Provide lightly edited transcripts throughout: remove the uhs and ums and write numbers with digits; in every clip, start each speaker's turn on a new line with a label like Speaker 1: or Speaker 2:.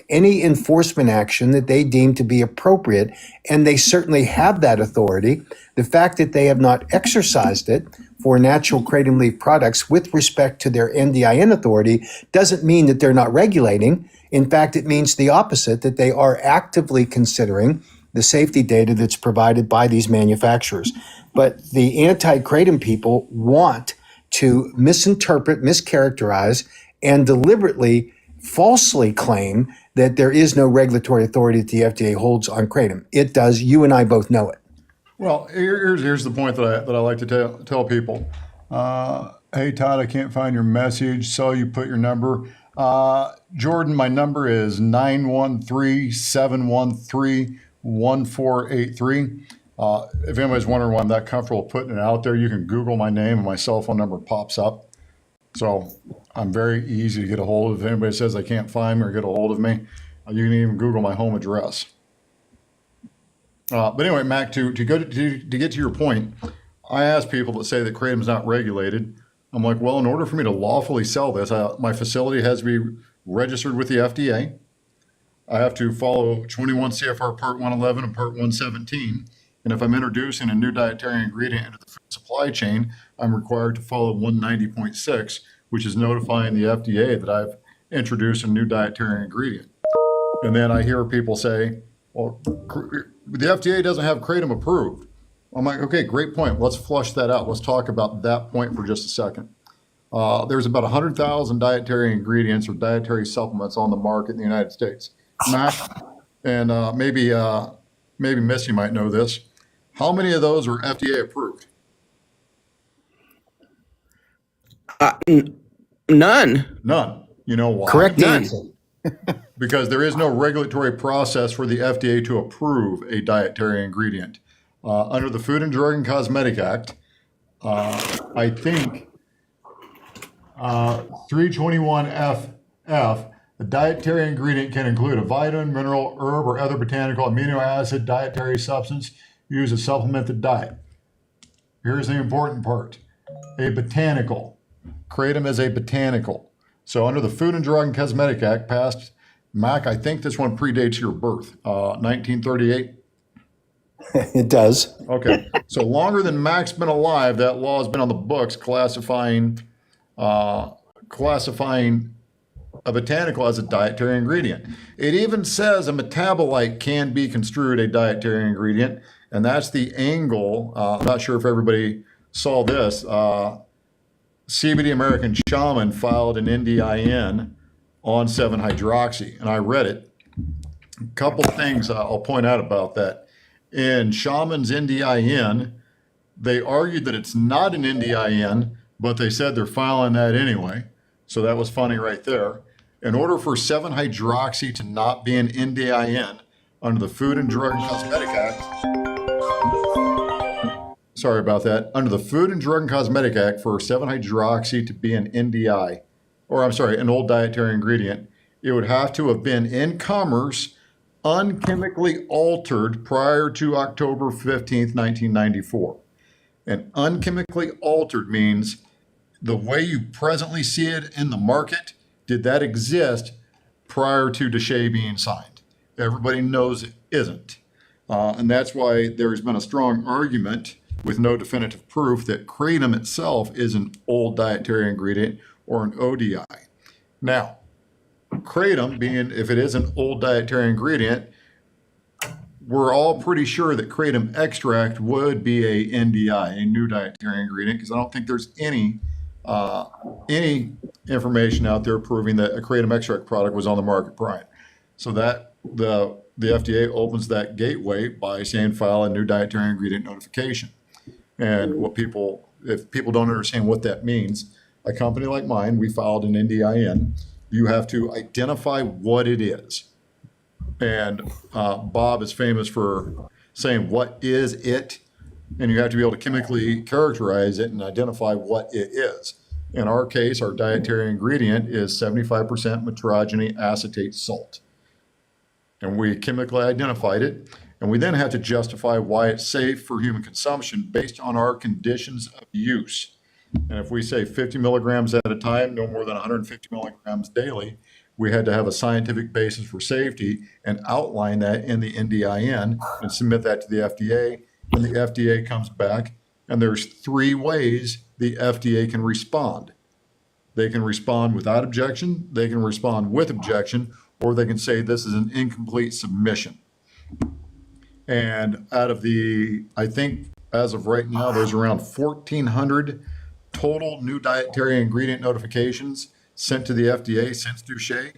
Speaker 1: any enforcement action that they deem to be appropriate. And they certainly have that authority. The fact that they have not exercised it for natural kratom leaf products with respect to their NDIN authority doesn't mean that they're not regulating. In fact, it means the opposite, that they are actively considering the safety data that's provided by these manufacturers. But the anti-kratom people want to misinterpret, mischaracterize, and deliberately falsely claim that there is no regulatory authority that the FDA holds on kratom. It does. You and I both know it.
Speaker 2: Well, here's the point that I like to tell people. Hey, Todd, I can't find your message, so you put your number. Jordan, my number is 913-713-1483. If anybody's wondering why I'm that comfortable putting it out there, you can Google my name and my cell phone number pops up. So I'm very easy to get a hold of. If anybody says they can't find me or get a hold of me, you can even Google my home address. But anyway, Mac, to get to your point, I ask people that say that kratom is not regulated. I'm like, well, in order for me to lawfully sell this, my facility has to be registered with the FDA. I have to follow 21 CFR Part 111 and Part 117. And if I'm introducing a new dietary ingredient into the food supply chain, I'm required to follow 190.6, which is notifying the FDA that I've introduced a new dietary ingredient. And then I hear people say, well, the FDA doesn't have kratom approved. I'm like, okay, great point. Let's flush that out. Let's talk about that point for just a second. There's about 100,000 dietary ingredients or dietary supplements on the market in the United States. Mac, and maybe Missy might know this. How many of those were FDA approved?
Speaker 3: None.
Speaker 2: None. You know why?
Speaker 1: Correct
Speaker 3: None.
Speaker 1: answer.
Speaker 2: Because there is no regulatory process for the FDA to approve a dietary ingredient. Under the Food and Drug and Cosmetic Act, I think 321FF, a dietary ingredient can include a vitamin, mineral, herb, or other botanical amino acid dietary substance used to supplement the diet. Here's the important part. A botanical. Kratom is a botanical. So under the Food and Drug and Cosmetic Act passed, Mac, I think this one predates your birth, 1938.
Speaker 1: It does.
Speaker 2: Okay, so longer than Mac's been alive, that law has been on the books classifying a botanical as a dietary ingredient. It even says a metabolite can be construed a dietary ingredient, and that's the angle. I'm not sure if everybody saw this. CBD American Shaman filed an NDIN on 7-hydroxy, and I read it. A couple of things I'll point out about that. In Shaman's NDIN, they argued that it's not an NDIN, but they said they're filing that anyway. So that was funny right there. In order for 7-hydroxy to not be an NDIN under the Food and Drug and Cosmetic Act, sorry about that, under the Food and Drug and Cosmetic Act, for 7-hydroxy to be an NDI, or I'm sorry, an old dietary ingredient, it would have to have been in commerce, unchemically altered prior to October 15th, 1994. And unchemically altered means the way you presently see it in the market, did that exist prior to DSHEA being signed? Everybody knows it isn't. And that's why there's been a strong argument with no definitive proof that kratom itself is an old dietary ingredient or an ODI. Now, kratom being, if it is an old dietary ingredient, we're all pretty sure that kratom extract would be a NDI, a new dietary ingredient, because I don't think there's any information out there proving that a kratom extract product was on the market prior. So that the FDA opens that gateway by saying file a new dietary ingredient notification. And if people don't understand what that means, a company like mine, we filed an NDIN. You have to identify what it is. And Bob is famous for saying, what is it? And you have to be able to chemically characterize it and identify what it is. In our case, our dietary ingredient is 75% metrogeny acetate salt. And we chemically identified it. And we then have to justify why it's safe for human consumption based on our conditions of use. And if we say 50 milligrams at a time, no more than 150 milligrams daily, we had to have a scientific basis for safety and outline that in the NDIN and submit that to the FDA. And the FDA comes back, and there's three ways the FDA can respond. They can respond without objection, they can respond with objection, or they can say this is an incomplete submission. And out of the, I think as of right now, there's around 1,400 total new dietary ingredient notifications sent to the FDA since Duché.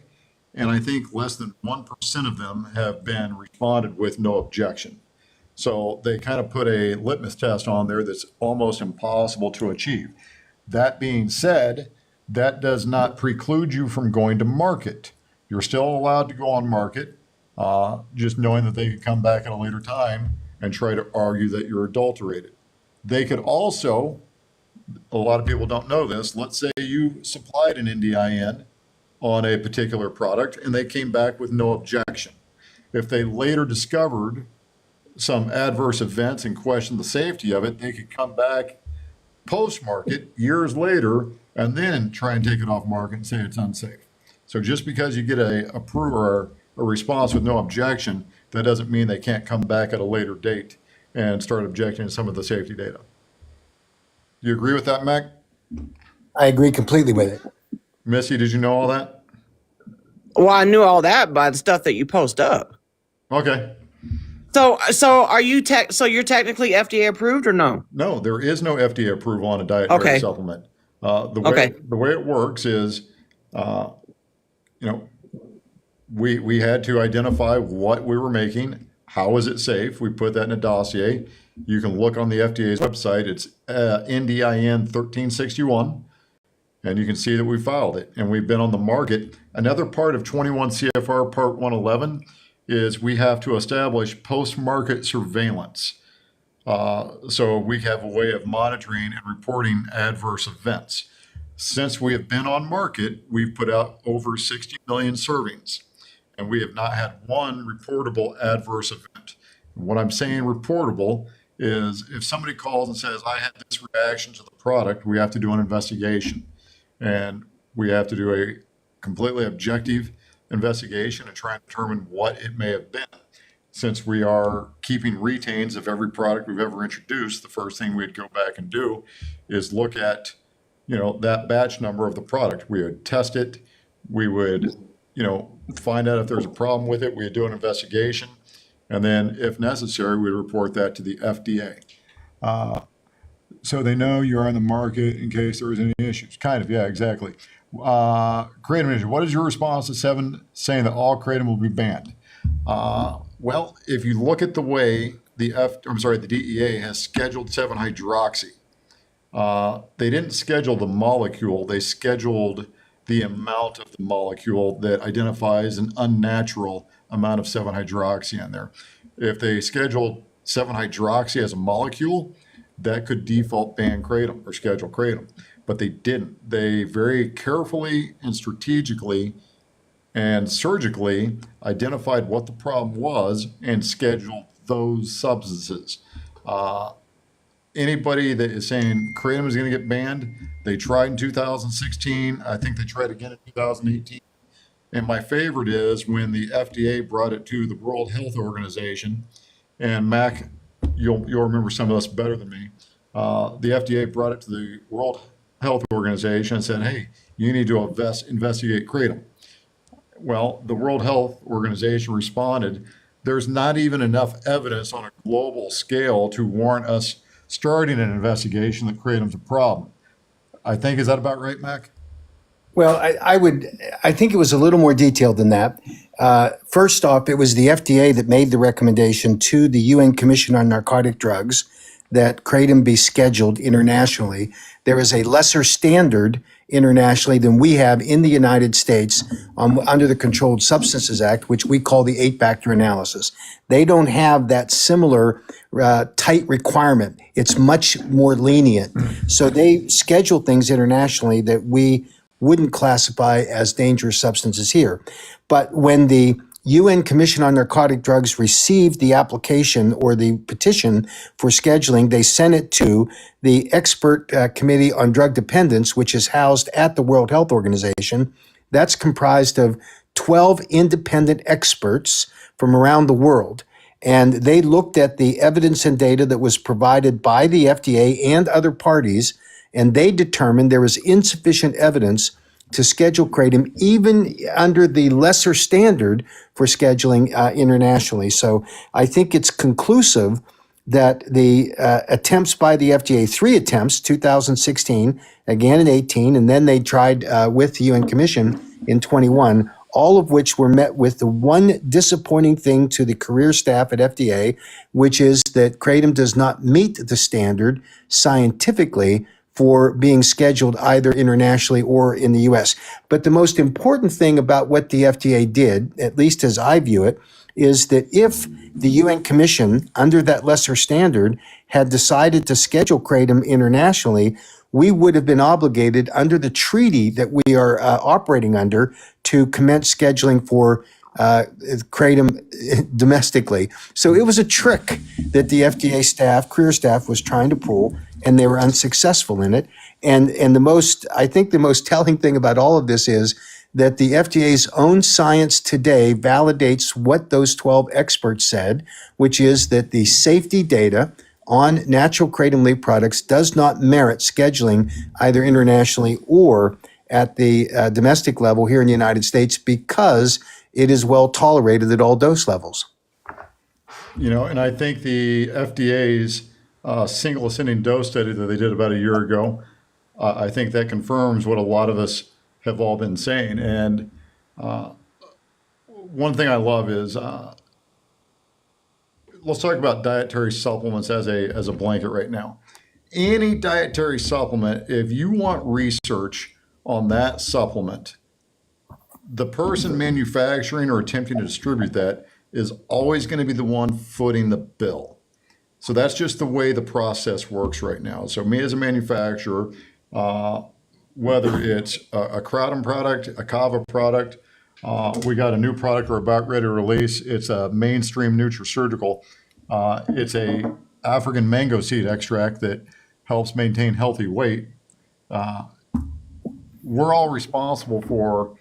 Speaker 2: And I think less than 1% of them have been responded with no objection. So they kind of put a litmus test on there that's almost impossible to achieve. That being said, that does not preclude you from going to market. You're still allowed to go on market, just knowing that they could come back at a later time and try to argue that you're adulterated. They could also, a lot of people don't know this, let's say you supplied an NDIN on a particular product and they came back with no objection. If they later discovered some adverse events and questioned the safety of it, they could come back post-market years later and then try and take it off market and say it's unsafe. So just because you get a approval or a response with no objection, that doesn't mean they can't come back at a later date and start objecting to some of the safety data. You agree with that, Mac?
Speaker 1: I agree completely with it.
Speaker 2: Missy, did you know all that?
Speaker 3: Well, I knew all that by the stuff that you post up.
Speaker 2: Okay.
Speaker 3: So are you so you're technically FDA approved or no?
Speaker 2: No, there is no FDA approval on a dietary supplement. The way it works is, we had to identify what we were making. How is it safe? We put that in a dossier. You can look on the FDA's website. It's NDIN 1361, and you can see that we filed it, and we've been on the market. Another part of 21 CFR Part 111 is we have to establish post-market surveillance. So we have a way of monitoring and reporting adverse events. Since we have been on market, we've put out over 60 million servings, and we have not had one reportable adverse event. And what I'm saying reportable is if somebody calls and says, I had this reaction to the product, we have to do an investigation. And we have to do a completely objective investigation and try and determine what it may have been. Since we are keeping retains of every product we've ever introduced, the first thing we'd go back and do is look at, that batch number of the product. We would test it. We would, find out if there's a problem with it. We'd do an investigation. And then if necessary, we'd report that to the FDA. So they know you're on the market in case there is any issues. Kind of, yeah, exactly. Kratom issue. What is your response to 7 saying that all kratom will be banned? Well, if you look at the way the DEA has scheduled 7-hydroxy, they didn't schedule the molecule, they scheduled the amount of the molecule that identifies an unnatural amount of 7-hydroxy in there. If they scheduled 7-hydroxy as a molecule, that could default ban kratom or schedule kratom, but they didn't. They very carefully and strategically and surgically identified what the problem was and scheduled those substances. Anybody that is saying kratom is going to get banned, they tried in 2016. I think they tried again in 2018. And my favorite is when the FDA brought it to the World Health Organization. And Mac, you'll remember some of this better than me. The FDA brought it to the World Health Organization and said, hey, you need to investigate kratom. Well, the World Health Organization responded, there's not even enough evidence on a global scale to warrant us starting an investigation that kratom's a problem. I think, is that about right, Mac?
Speaker 1: Well, I think it was a little more detailed than that. First off, it was the FDA that made the recommendation to the UN Commission on Narcotic Drugs that kratom be scheduled internationally. There is a lesser standard internationally than we have in the United States under the Controlled Substances Act, which we call the 8-factor analysis. They don't have that similar tight requirement. It's much more lenient. So they schedule things internationally that we wouldn't classify as dangerous substances here. But when the UN Commission on Narcotic Drugs received the application or the petition for scheduling, they sent it to the Expert Committee on Drug Dependence, which is housed at the World Health Organization. That's comprised of 12 independent experts from around the world. And they looked at the evidence and data that was provided by the FDA and other parties, and they determined there was insufficient evidence to schedule kratom even under the lesser standard for scheduling internationally. So I think it's conclusive that the attempts by the FDA, 3 attempts, 2016, again in 18, and then they tried with the UN Commission in 21, all of which were met with the one disappointing thing to the career staff at FDA, which is that kratom does not meet the standard scientifically for being scheduled either internationally or in the US. But the most important thing about what the FDA did, at least as I view it, is that if the UN Commission, under that lesser standard, had decided to schedule kratom internationally, we would have been obligated under the treaty that we are operating under to commence scheduling for kratom domestically. So it was a trick that the FDA staff, career staff, was trying to pull, and they were unsuccessful in it. And I think the most telling thing about all of this is that the FDA's own science today validates what those 12 experts said, which is that the safety data on natural kratom leaf products does not merit scheduling either internationally or at the domestic level here in the United States because it is well tolerated at all dose levels.
Speaker 2: And I think the FDA's single ascending dose study that they did about a year ago, I think that confirms what a lot of us have all been saying. And one thing I love is, let's talk about dietary supplements as a blanket right now. Any dietary supplement, if you want research on that supplement, the person manufacturing or attempting to distribute that is always going to be the one footing the bill. So that's just the way the process works right now. So me as a manufacturer, whether it's a kratom product, a kava product, we got a new product we're about ready to release. It's a mainstream nutraceutical. It's a African mango seed extract that helps maintain healthy weight. We're all responsible for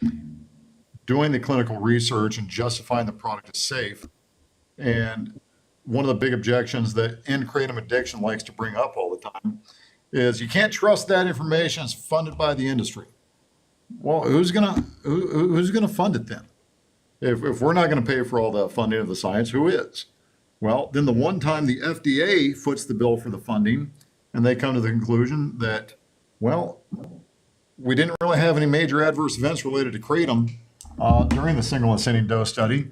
Speaker 2: doing the clinical research and justifying the product as safe. And one of the big objections that End Kratom Addiction likes to bring up all the time is you can't trust that information is funded by the industry. Well, who's gonna fund it then? If we're not gonna pay for all the funding of the science, who is? Well, then the one time the FDA foots the bill for the funding and they come to the conclusion that, well, we didn't really have any major adverse events related to kratom during the single ascending dose study.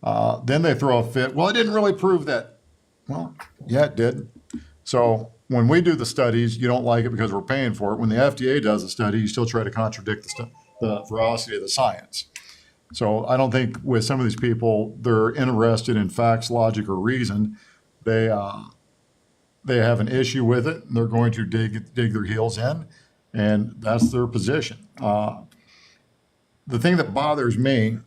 Speaker 2: Then they throw a fit. Well, it didn't really prove that. Well, yeah, it did. So when we do the studies, you don't like it because we're paying for it. When the FDA does a study, you still try to contradict the veracity of the science. So I don't think with some of these people, they're interested in facts, logic, or reason. They have an issue with it, and they're going to dig their heels in, and that's their position. The thing that bothers me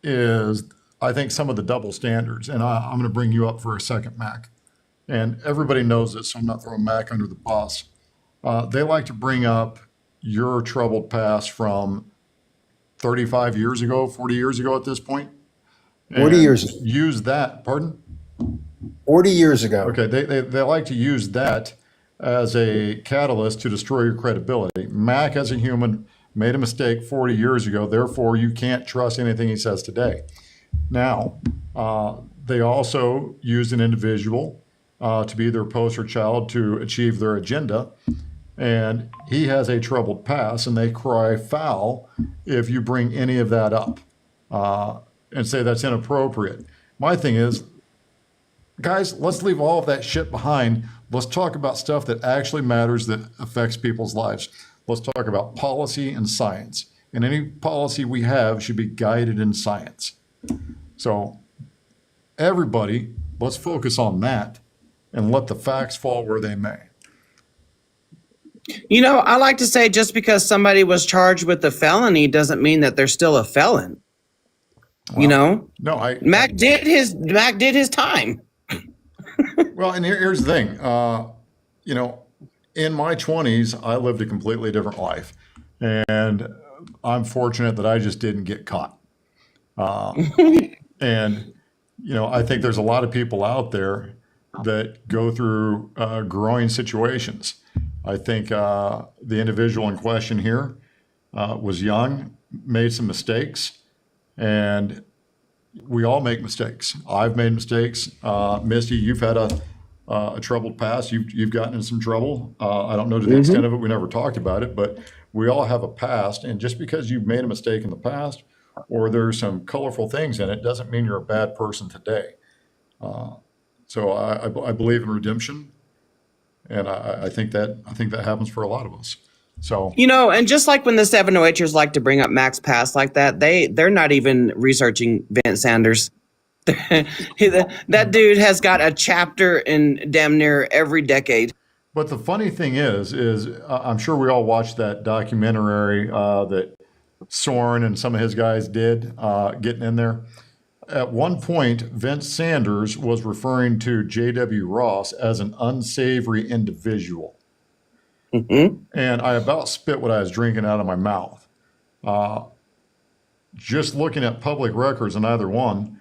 Speaker 2: is I think some of the double standards, and I'm going to bring you up for a second, Mac. And everybody knows this, so I'm not throwing Mac under the bus. They like to bring up your troubled past from 35 years ago, 40 years ago at this point.
Speaker 1: 40 years ago.
Speaker 2: Use that, pardon?
Speaker 1: 40 years ago.
Speaker 2: Okay, they like to use that as a catalyst to destroy your credibility. Mac, as a human, made a mistake 40 years ago, therefore you can't trust anything he says today. Now, they also used an individual to be their poster child to achieve their agenda, and he has a troubled past, and they cry foul if you bring any of that up and say that's inappropriate. My thing is, guys, let's leave all of that shit behind. Let's talk about stuff that actually matters, that affects people's lives. Let's talk about policy and science. And any policy we have should be guided in science. So everybody, let's focus on that and let the facts fall where they may.
Speaker 3: You know, I like to say just because somebody was charged with a felony doesn't mean that they're still a felon.
Speaker 2: Well,
Speaker 3: you know?
Speaker 2: No,
Speaker 3: Mac did his time.
Speaker 2: Well, and here's the thing. In my 20s, I lived a completely different life. And I'm fortunate that I just didn't get caught. And, I think there's a lot of people out there that go through growing situations. I think the individual in question here was young, made some mistakes, and we all make mistakes. I've made mistakes. Misty, you've had a troubled past. You've gotten in some trouble. I don't know to the extent of it. We never talked about it, but we all have a past. And just because you've made a mistake in the past, or there's some colorful things in it, doesn't mean you're a bad person today. So I believe in redemption, and I think that happens for a lot of us. So
Speaker 3: And just like when the 708ers like to bring up Max Pass like that, they're not even researching Vince Sanders. That dude has got a chapter in damn near every decade.
Speaker 2: But the funny thing is I'm sure we all watched that documentary that Soren and some of his guys did, getting in there. At one point, Vince Sanders was referring to J.W. Ross as an unsavory individual. And I about spit what I was drinking out of my mouth. Just looking at public records on either one,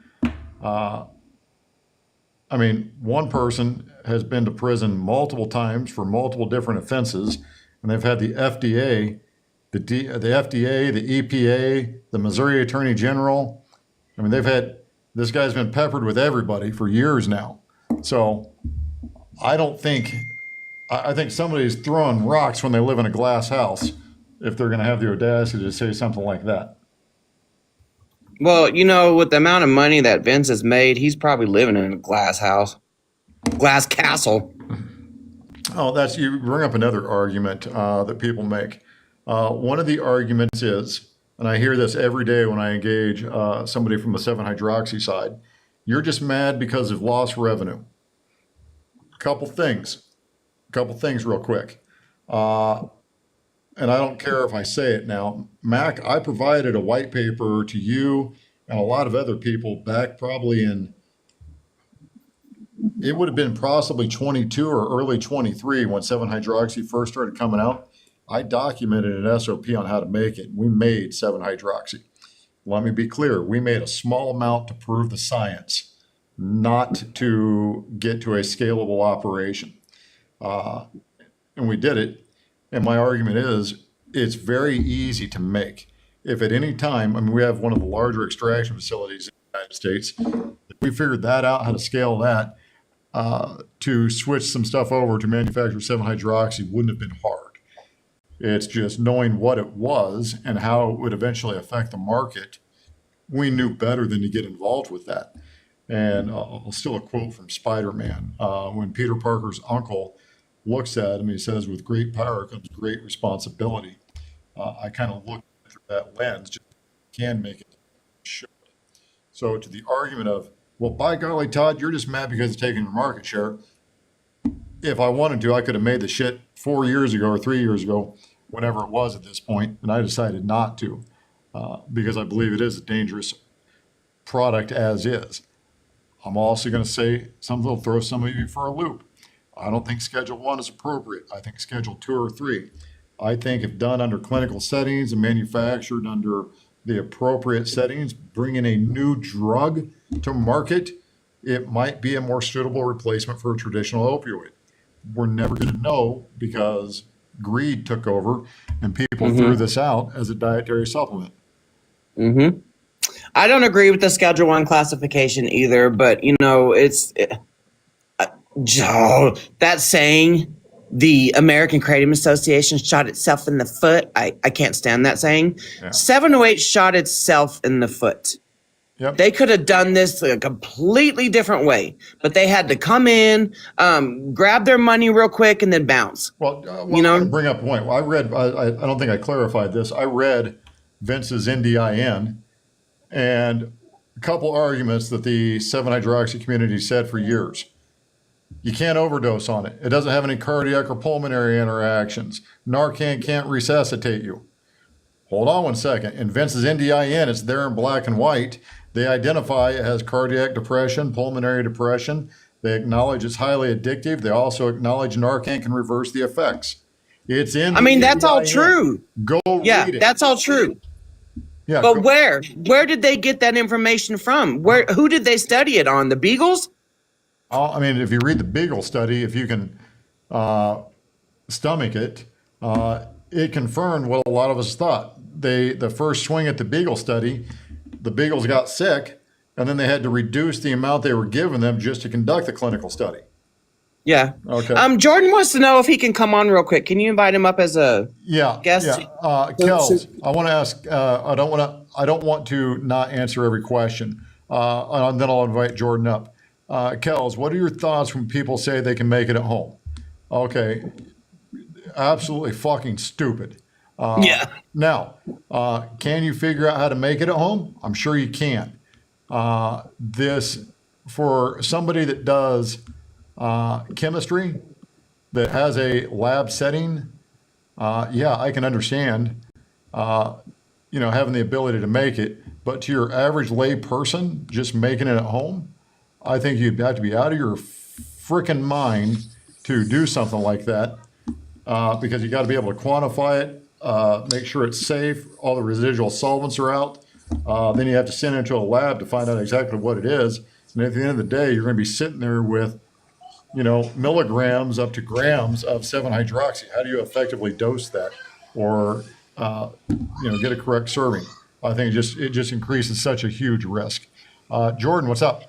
Speaker 2: one person has been to prison multiple times for multiple different offenses, and they've had the FDA, the FDA, the EPA, the Missouri Attorney General. This guy's been peppered with everybody for years now. So I think somebody's throwing rocks when they live in a glass house if they're going to have the audacity to say something like that.
Speaker 3: Well, with the amount of money that Vince has made, he's probably living in a glass house, glass castle.
Speaker 2: Oh, you bring up another argument that people make. One of the arguments is, and I hear this every day when I engage somebody from the 7-hydroxy side, you're just mad because of lost revenue. Couple things real quick. And I don't care if I say it now. Mac, I provided a white paper to you and a lot of other people back probably it would have been possibly 22 or early 23 when 7-hydroxy first started coming out. I documented an SOP on how to make it. We made 7-hydroxy. Let me be clear. We made a small amount to prove the science, not to get to a scalable operation. And we did it. And my argument is it's very easy to make. If at any time, we have one of the larger extraction facilities in the United States. If we figured that out, how to scale that, to switch some stuff over to manufacture 7-hydroxy wouldn't have been hard. It's just knowing what it was and how it would eventually affect the market. We knew better than to get involved with that. And I'll steal a quote from Spider-Man. When Peter Parker's uncle looks at him, he says, "With great power comes great responsibility." I kind of look through that lens, just can make it show it. So to the argument of, well, by golly, Todd, you're just mad because it's taking your market share. If I wanted to, I could have made the shit 4 years ago or 3 years ago, whenever it was at this point, and I decided not to because I believe it is a dangerous product as is. I'm also going to say something that'll throw some of you for a loop. I don't think Schedule 1 is appropriate. I think Schedule 2 or 3. I think if done under clinical settings and manufactured under the appropriate settings, bringing a new drug to market, it might be a more suitable replacement for a traditional opioid. We're never going to know because greed took over and people threw this out as a dietary supplement.
Speaker 3: I don't agree with the Schedule 1 classification either, but that saying, the American Kratom Association shot itself in the foot. I can't stand that saying. Yeah. 708 shot itself in the foot.
Speaker 2: Yep.
Speaker 3: They could have done this a completely different way, but they had to come in, grab their money real quick, and then bounce.
Speaker 2: Well, I bring up a point. Well, I read. I don't think I clarified this. I read Vince's NDIN, and a couple arguments that the 7-hydroxy community said for years. You can't overdose on it. It doesn't have any cardiac or pulmonary interactions. Narcan can't resuscitate you. Hold on one second. In Vince's NDIN, it's there in black and white. They identify it has cardiac depression, pulmonary depression. They acknowledge it's highly addictive. They also acknowledge Narcan can reverse the effects. It's in.
Speaker 3: That's all true.
Speaker 2: Go read it.
Speaker 3: That's all true.
Speaker 2: Yeah.
Speaker 3: But where did they get that information from? Who did they study it on? The Beagles?
Speaker 2: I mean, if you read the Beagle study, if you can stomach it, it confirmed what a lot of us thought. The first swing at the Beagle study, the Beagles got sick, and then they had to reduce the amount they were giving them just to conduct the clinical study.
Speaker 3: Yeah.
Speaker 2: Okay.
Speaker 3: Jordan wants to know if he can come on real quick. Can you invite him up as a guest?
Speaker 2: Yeah. Kels, I want to ask. I don't want to not answer every question. And then I'll invite Jordan up. Kels, what are your thoughts when people say they can make it at home? Okay, absolutely fucking stupid.
Speaker 3: Yeah.
Speaker 2: Now, can you figure out how to make it at home? I'm sure you can. This for somebody that does chemistry that has a lab setting. Yeah, I can understand. Having the ability to make it, but to your average lay person, just making it at home, I think you'd have to be out of your freaking mind to do something like that, because you got to be able to quantify it, make sure it's safe, all the residual solvents are out. Then you have to send it to a lab to find out exactly what it is. And at the end of the day, you're going to be sitting there with, milligrams up to grams of 7-hydroxy. How do you effectively dose that, or get a correct serving? I think it just increases such a huge risk. Jordan, what's up?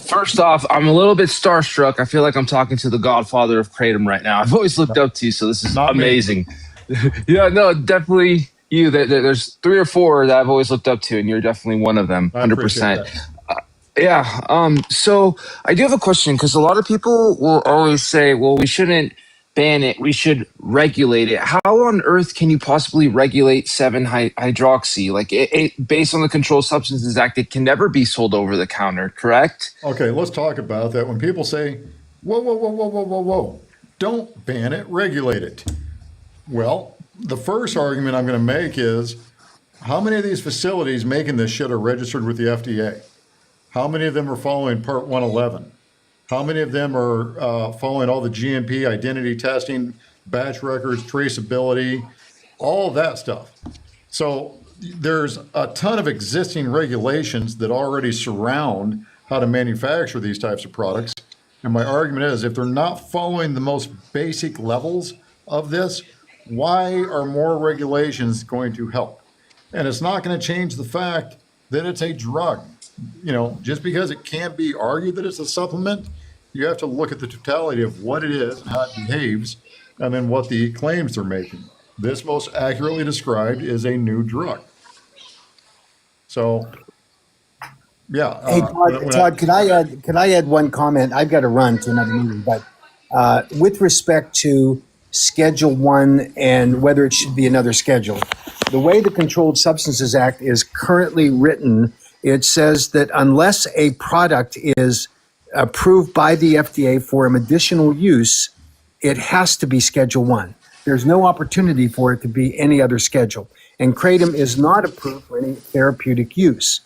Speaker 4: First off, I'm a little bit starstruck. I feel like I'm talking to the godfather of Kratom right now. I've always looked up to you, so this is
Speaker 2: Not me.
Speaker 4: amazing. Yeah, no, definitely you. There's 3 or 4 that I've always looked up to, and you're definitely one of them,
Speaker 2: I appreciate
Speaker 4: 100%.
Speaker 2: that.
Speaker 4: Yeah. So I do have a question, because a lot of people will always say, well, we shouldn't ban it. We should regulate it. How on earth can you possibly regulate 7-hydroxy? Like it based on the Controlled Substances Act, it can never be sold over the counter, correct?
Speaker 2: Okay, let's talk about that. When people say, whoa, whoa, whoa, whoa, whoa, whoa, whoa, don't ban it, regulate it. Well, the first argument I'm going to make is, how many of these facilities making this shit are registered with the FDA? How many of them are following Part 111? How many of them are following all the GMP identity testing, batch records, traceability, all of that stuff? So there's a ton of existing regulations that already surround how to manufacture these types of products. And my argument is, if they're not following the most basic levels of this, why are more regulations going to help? And it's not going to change the fact that it's a drug. Just because it can't be argued that it's a supplement, you have to look at the totality of what it is and how it behaves, and then what the claims they're making. This, most accurately described, is a new drug. So, yeah.
Speaker 1: Hey, Todd, could I add one comment? I've got to run to another meeting, but with respect to Schedule 1 and whether it should be another schedule, the way the Controlled Substances Act is currently written, it says that unless a product is approved by the FDA for a medicinal use, it has to be Schedule 1. There's no opportunity for it to be any other schedule. And kratom is not approved for any therapeutic use.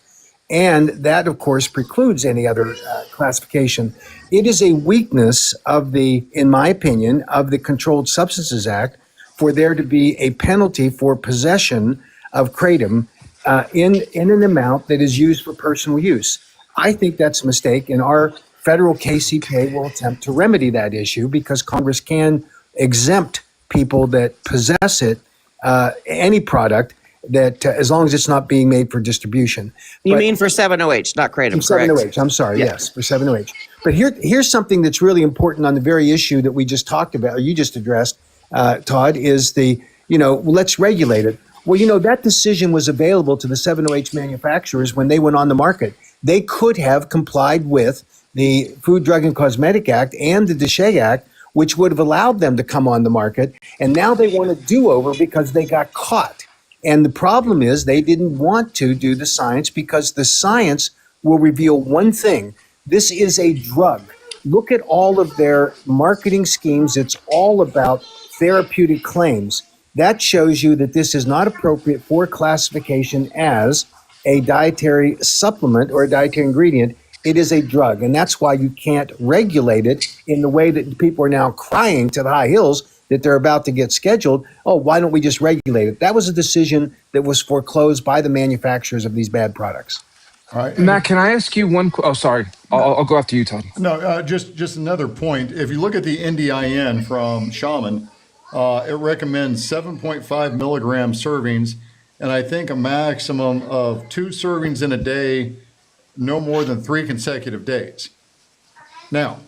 Speaker 1: And that, of course, precludes any other classification. It is a weakness of in my opinion, of the Controlled Substances Act for there to be a penalty for possession of kratom in an amount that is used for personal use. I think that's a mistake, and our federal KCPA will attempt to remedy that issue, because Congress can exempt people that possess it, any product, that as long as it's not being made for distribution.
Speaker 3: You mean for 7-OH, not kratom, correct?
Speaker 1: 7-OH, I'm sorry, yes, for 7-OH. But here's something that's really important on the very issue that we just talked about, or you just addressed, Todd, is let's regulate it. Well, that decision was available to the 7-OH manufacturers when they went on the market. They could have complied with the Food, Drug, and Cosmetic Act and the DSHEA Act, which would have allowed them to come on the market. And now they want a do-over because they got caught. And the problem is they didn't want to do the science, because the science will reveal one thing. This is a drug. Look at all of their marketing schemes. It's all about therapeutic claims. That shows you that this is not appropriate for classification as a dietary supplement or a dietary ingredient. It is a drug, and that's why you can't regulate it in the way that people are now crying to the high hills that they're about to get scheduled, oh, why don't we just regulate it? That was a decision that was foreclosed by the manufacturers of these bad products.
Speaker 2: All right.
Speaker 4: Matt, can I ask you one? Oh, sorry. I'll go after you, Todd.
Speaker 2: No, just another point. If you look at the NDIN from Shaman, it recommends 7.5 milligram servings, and I think a maximum of 2 servings in a day, no more than 3 consecutive days. Now,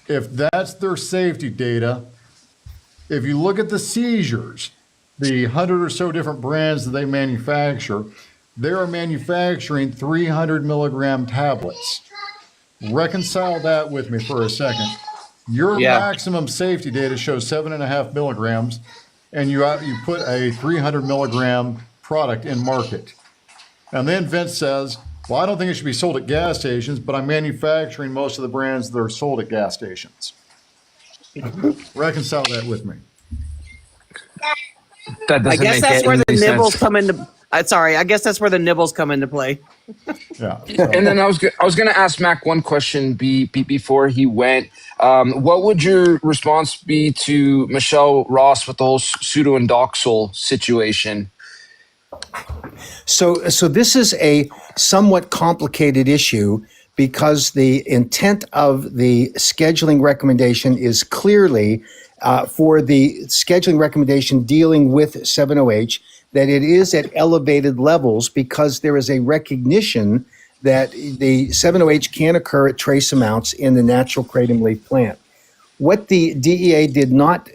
Speaker 2: if that's their safety data, if you look at the seizures, the 100 or so different brands that they manufacture, they are manufacturing 300 milligram tablets. Reconcile that with me for a second. Your
Speaker 3: Yeah.
Speaker 2: maximum safety data shows 7.5 milligrams, and you put a 300 milligram product in market. And then Vince says, well, I don't think it should be sold at gas stations, but I'm manufacturing most of the brands that are sold at gas stations. Reconcile that with me.
Speaker 4: That
Speaker 3: I
Speaker 4: doesn't
Speaker 3: guess
Speaker 4: make
Speaker 3: that's where the
Speaker 4: any
Speaker 3: nibbles
Speaker 4: sense.
Speaker 3: come into. Sorry, I guess that's where the nibbles come into play.
Speaker 2: Yeah.
Speaker 4: And then I was going to ask Mac one question before he went. What would your response be to Michelle Ross with the whole pseudoindoxil situation?
Speaker 1: So this is a somewhat complicated issue because the intent of the scheduling recommendation is clearly for the scheduling recommendation dealing with 7OH that it is at elevated levels because there is a recognition that the 7OH can occur at trace amounts in the natural kratom leaf plant. What the DEA did not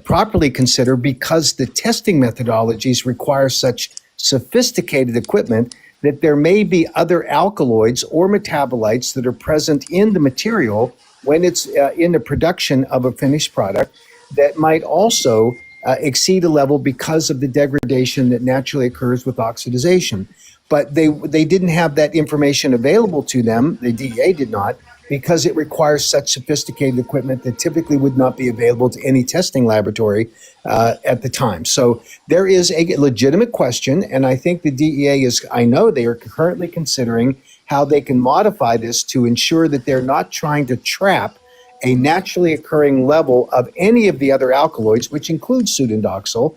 Speaker 1: properly consider, because the testing methodologies require such sophisticated equipment, that there may be other alkaloids or metabolites that are present in the material when it's in the production of a finished product that might also exceed a level because of the degradation that naturally occurs with oxidization. But they didn't have that information available to them, the DEA did not, because it requires such sophisticated equipment that typically would not be available to any testing laboratory at the time. So there is a legitimate question, and I think the DEA I know they are currently considering how they can modify this to ensure that they're not trying to trap a naturally occurring level of any of the other alkaloids, which includes pseudoindoxil,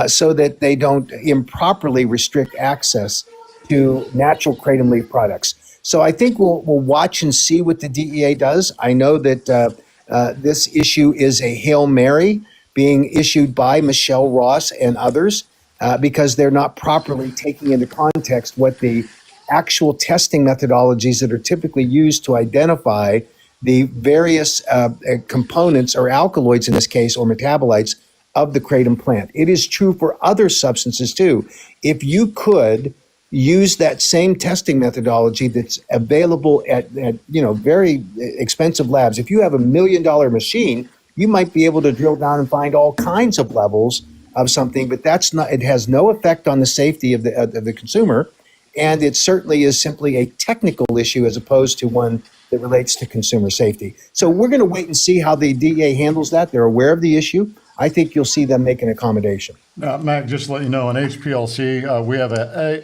Speaker 1: so that they don't improperly restrict access to natural kratom leaf products. So I think we'll watch and see what the DEA does. I know that this issue is a Hail Mary being issued by Michelle Ross and others because they're not properly taking into context what the actual testing methodologies that are typically used to identify the various components or alkaloids in this case, or metabolites of the kratom plant. It is true for other substances too. If you could use that same testing methodology that's available at very expensive labs. If you have $1 million machine, you might be able to drill down and find all kinds of levels of something, but that's not. It has no effect on the safety of the consumer, and it certainly is simply a technical issue as opposed to one that relates to consumer safety. So we're going to wait and see how the DEA handles that. They're aware of the issue. I think you'll see them make an accommodation.
Speaker 2: Mac, just to let you know, in HPLC, we have a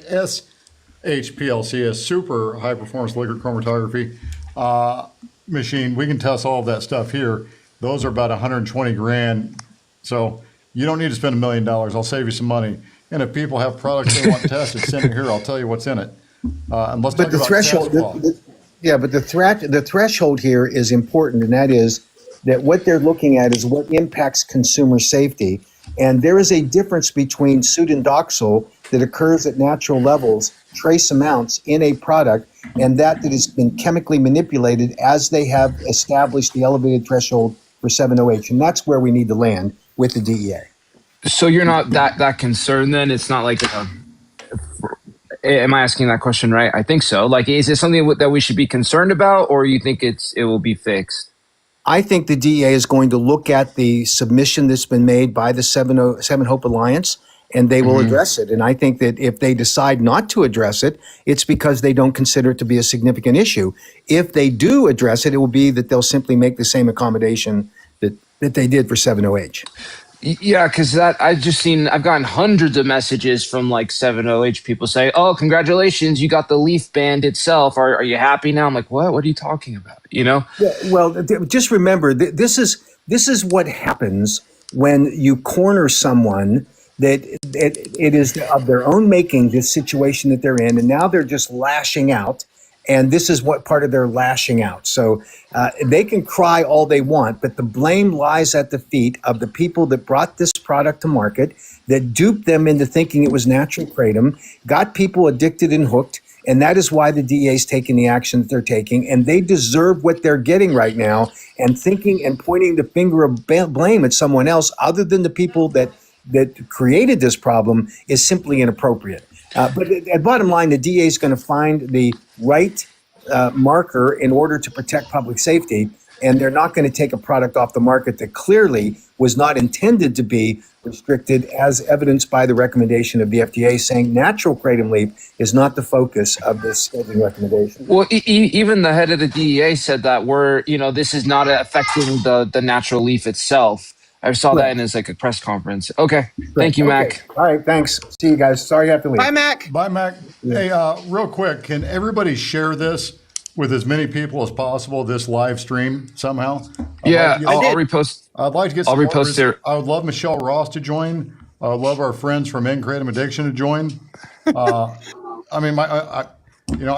Speaker 2: SHPLC, a super high performance liquid chromatography machine. We can test all of that stuff here. Those are about 120 grand. So you don't need to spend $1 million. I'll save you some money. And if people have products they want tested, send it here. I'll tell you what's in it. And let's talk
Speaker 1: But the
Speaker 2: about
Speaker 1: threshold, the threshold here is important, and that is that what they're looking at is what impacts consumer safety. And there is a difference between pseudoindoxil that occurs at natural levels, trace amounts in a product, and that has been chemically manipulated as they have established the elevated threshold for 7OH. And that's where we need to land with the DEA.
Speaker 4: So you're not that concerned then? It's not like am I asking that question right? I think so. Like, is it something that we should be concerned about, or you think it will be fixed?
Speaker 1: I think the DEA is going to look at the submission that's been made by the Seven Hope Alliance, and they will address it. And I think that if they decide not to address it, it's because they don't consider it to be a significant issue. If they do address it, it will be that they'll simply make the same accommodation that they did for 7OH.
Speaker 4: Yeah, because I've gotten hundreds of messages from like 7OH people say, "Oh, congratulations, you got the leaf band itself. Are you happy now?" I'm like, "What? What are you talking about?" You know?
Speaker 1: Yeah, well, just remember, this is what happens when you corner someone that it is of their own making, this situation that they're in, and now they're just lashing out. And this is what part of their lashing out. So they can cry all they want, but the blame lies at the feet of the people that brought this product to market, that duped them into thinking it was natural kratom, got people addicted and hooked. And that is why the DA is taking the action that they're taking. And they deserve what they're getting right now. And thinking and pointing the finger of blame at someone else other than the people that created this problem is simply inappropriate. But at bottom line, the DA is going to find the right marker in order to protect public safety. And they're not going to take a product off the market that clearly was not intended to be restricted, as evidenced by the recommendation of the FDA saying natural kratom leaf is not the focus of this scheduling recommendation.
Speaker 4: Well, even the head of the DEA said that this is not affecting the natural leaf itself. I saw that in his like a press conference. Okay. Thank you, Mac.
Speaker 1: All right. Thanks. See you guys. Sorry you have to leave.
Speaker 3: Bye, Mac.
Speaker 2: Bye, Mac. Hey, real quick, can everybody share this with as many people as possible, this live stream somehow?
Speaker 4: I'll repost.
Speaker 2: I'd like to get
Speaker 4: I'll
Speaker 2: some
Speaker 4: repost there.
Speaker 2: I would love Michelle Ross to join. I would love our friends from End Kratom Addiction to join. I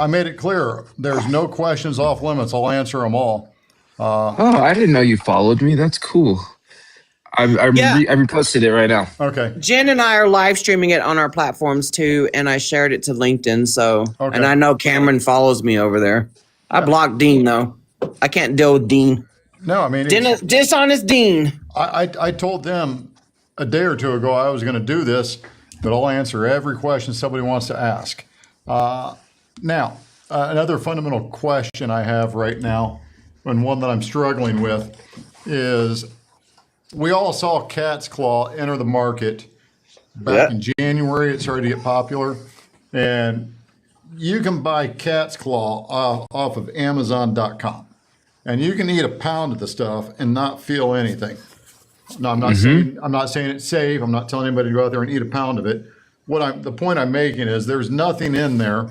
Speaker 2: made it clear. There's no questions off limits. I'll answer them all.
Speaker 4: I didn't know you followed me. That's cool. I reposted it right now.
Speaker 2: Okay.
Speaker 3: Jen and I are live streaming it on our platforms too, and I shared it to LinkedIn. So,
Speaker 2: Okay.
Speaker 3: And I know Cameron follows me over there. I blocked Dean though. I can't deal with Dean.
Speaker 2: No, I mean,
Speaker 3: Dishonest Dean.
Speaker 2: I told them a day or two ago I was going to do this, but I'll answer every question somebody wants to ask. Now, another fundamental question I have right now, and one that I'm struggling with, is we all saw Cat's Claw enter the market back in January. It started to get popular. And you can buy Cat's Claw off of Amazon.com. And you can eat a pound of the stuff and not feel anything. No, I'm not saying it's safe. I'm not telling anybody to go out there and eat a pound of it. The point I'm making is there's nothing in there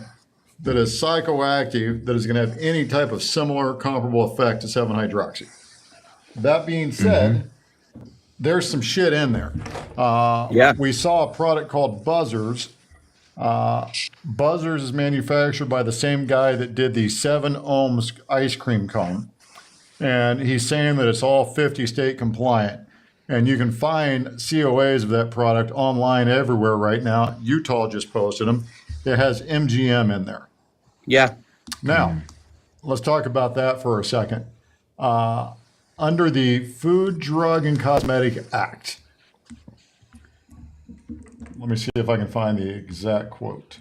Speaker 2: that is psychoactive that is going to have any type of similar comparable effect to 7-hydroxy. That being said, there's some shit in there. We saw a product called Buzzers. Buzzers is manufactured by the same guy that did the 7 ohms ice cream cone. And he's saying that it's all 50 state compliant. And you can find COAs of that product online everywhere right now. Utah just posted them. It has MGM in there.
Speaker 3: Yeah.
Speaker 2: Now, let's talk about that for a second. Under the Food, Drug, and Cosmetic Act, let me see if I can find the exact quote.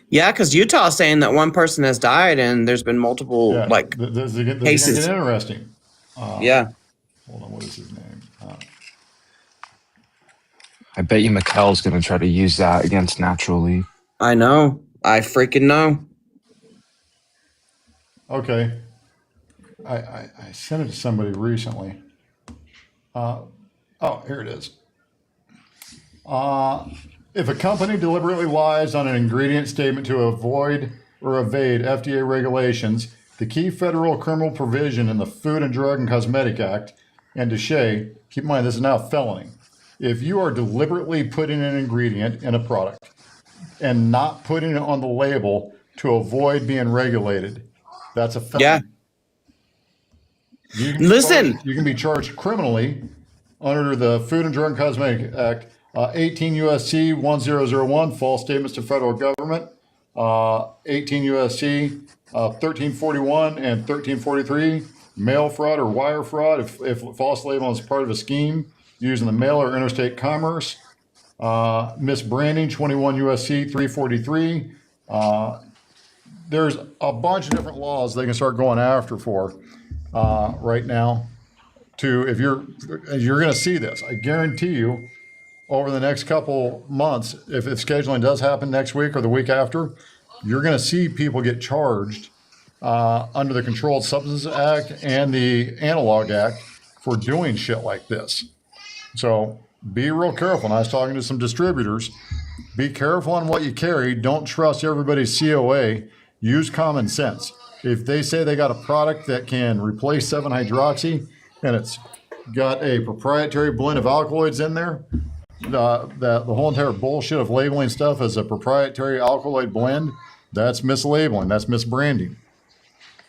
Speaker 3: Yeah, because Utah's saying that one person has died and there's been multiple
Speaker 2: This is
Speaker 3: cases.
Speaker 2: interesting.
Speaker 3: Hold
Speaker 2: on, what is his name?
Speaker 4: I bet you Mikkel's going to try to use that against Natural Leaf.
Speaker 3: I know. I freaking know.
Speaker 2: Okay. I sent it to somebody recently. Here it is. If a company deliberately lies on an ingredient statement to avoid or evade FDA regulations, the key federal criminal provision in the Food and Drug and Cosmetic Act, and DSHEA, keep in mind this is now a felony. If you are deliberately putting an ingredient in a product and not putting it on the label to avoid being regulated, that's a felony.
Speaker 3: Yeah.
Speaker 2: You can be charged criminally under the Food and Drug and Cosmetic Act, 18 U.S.C. 1001, false statements to federal government, 18 U.S.C. 1341 and 1343, mail fraud or wire fraud if false labeling is part of a scheme using the mail or interstate commerce, misbranding, 21 U.S.C. 343. There's a bunch of different laws they can start going after for right now. If you're going to see this, I guarantee you, over the next couple months, if scheduling does happen next week or the week after, you're going to see people get charged under the Controlled Substances Act and the Analog Act for doing shit like this. So be real careful. And I was talking to some distributors. Be careful on what you carry. Don't trust everybody's COA. Use common sense. If they say they got a product that can replace 7-hydroxy and it's got a proprietary blend of alkaloids in there. The whole entire bullshit of labeling stuff as a proprietary alkaloid blend, that's mislabeling, that's misbranding.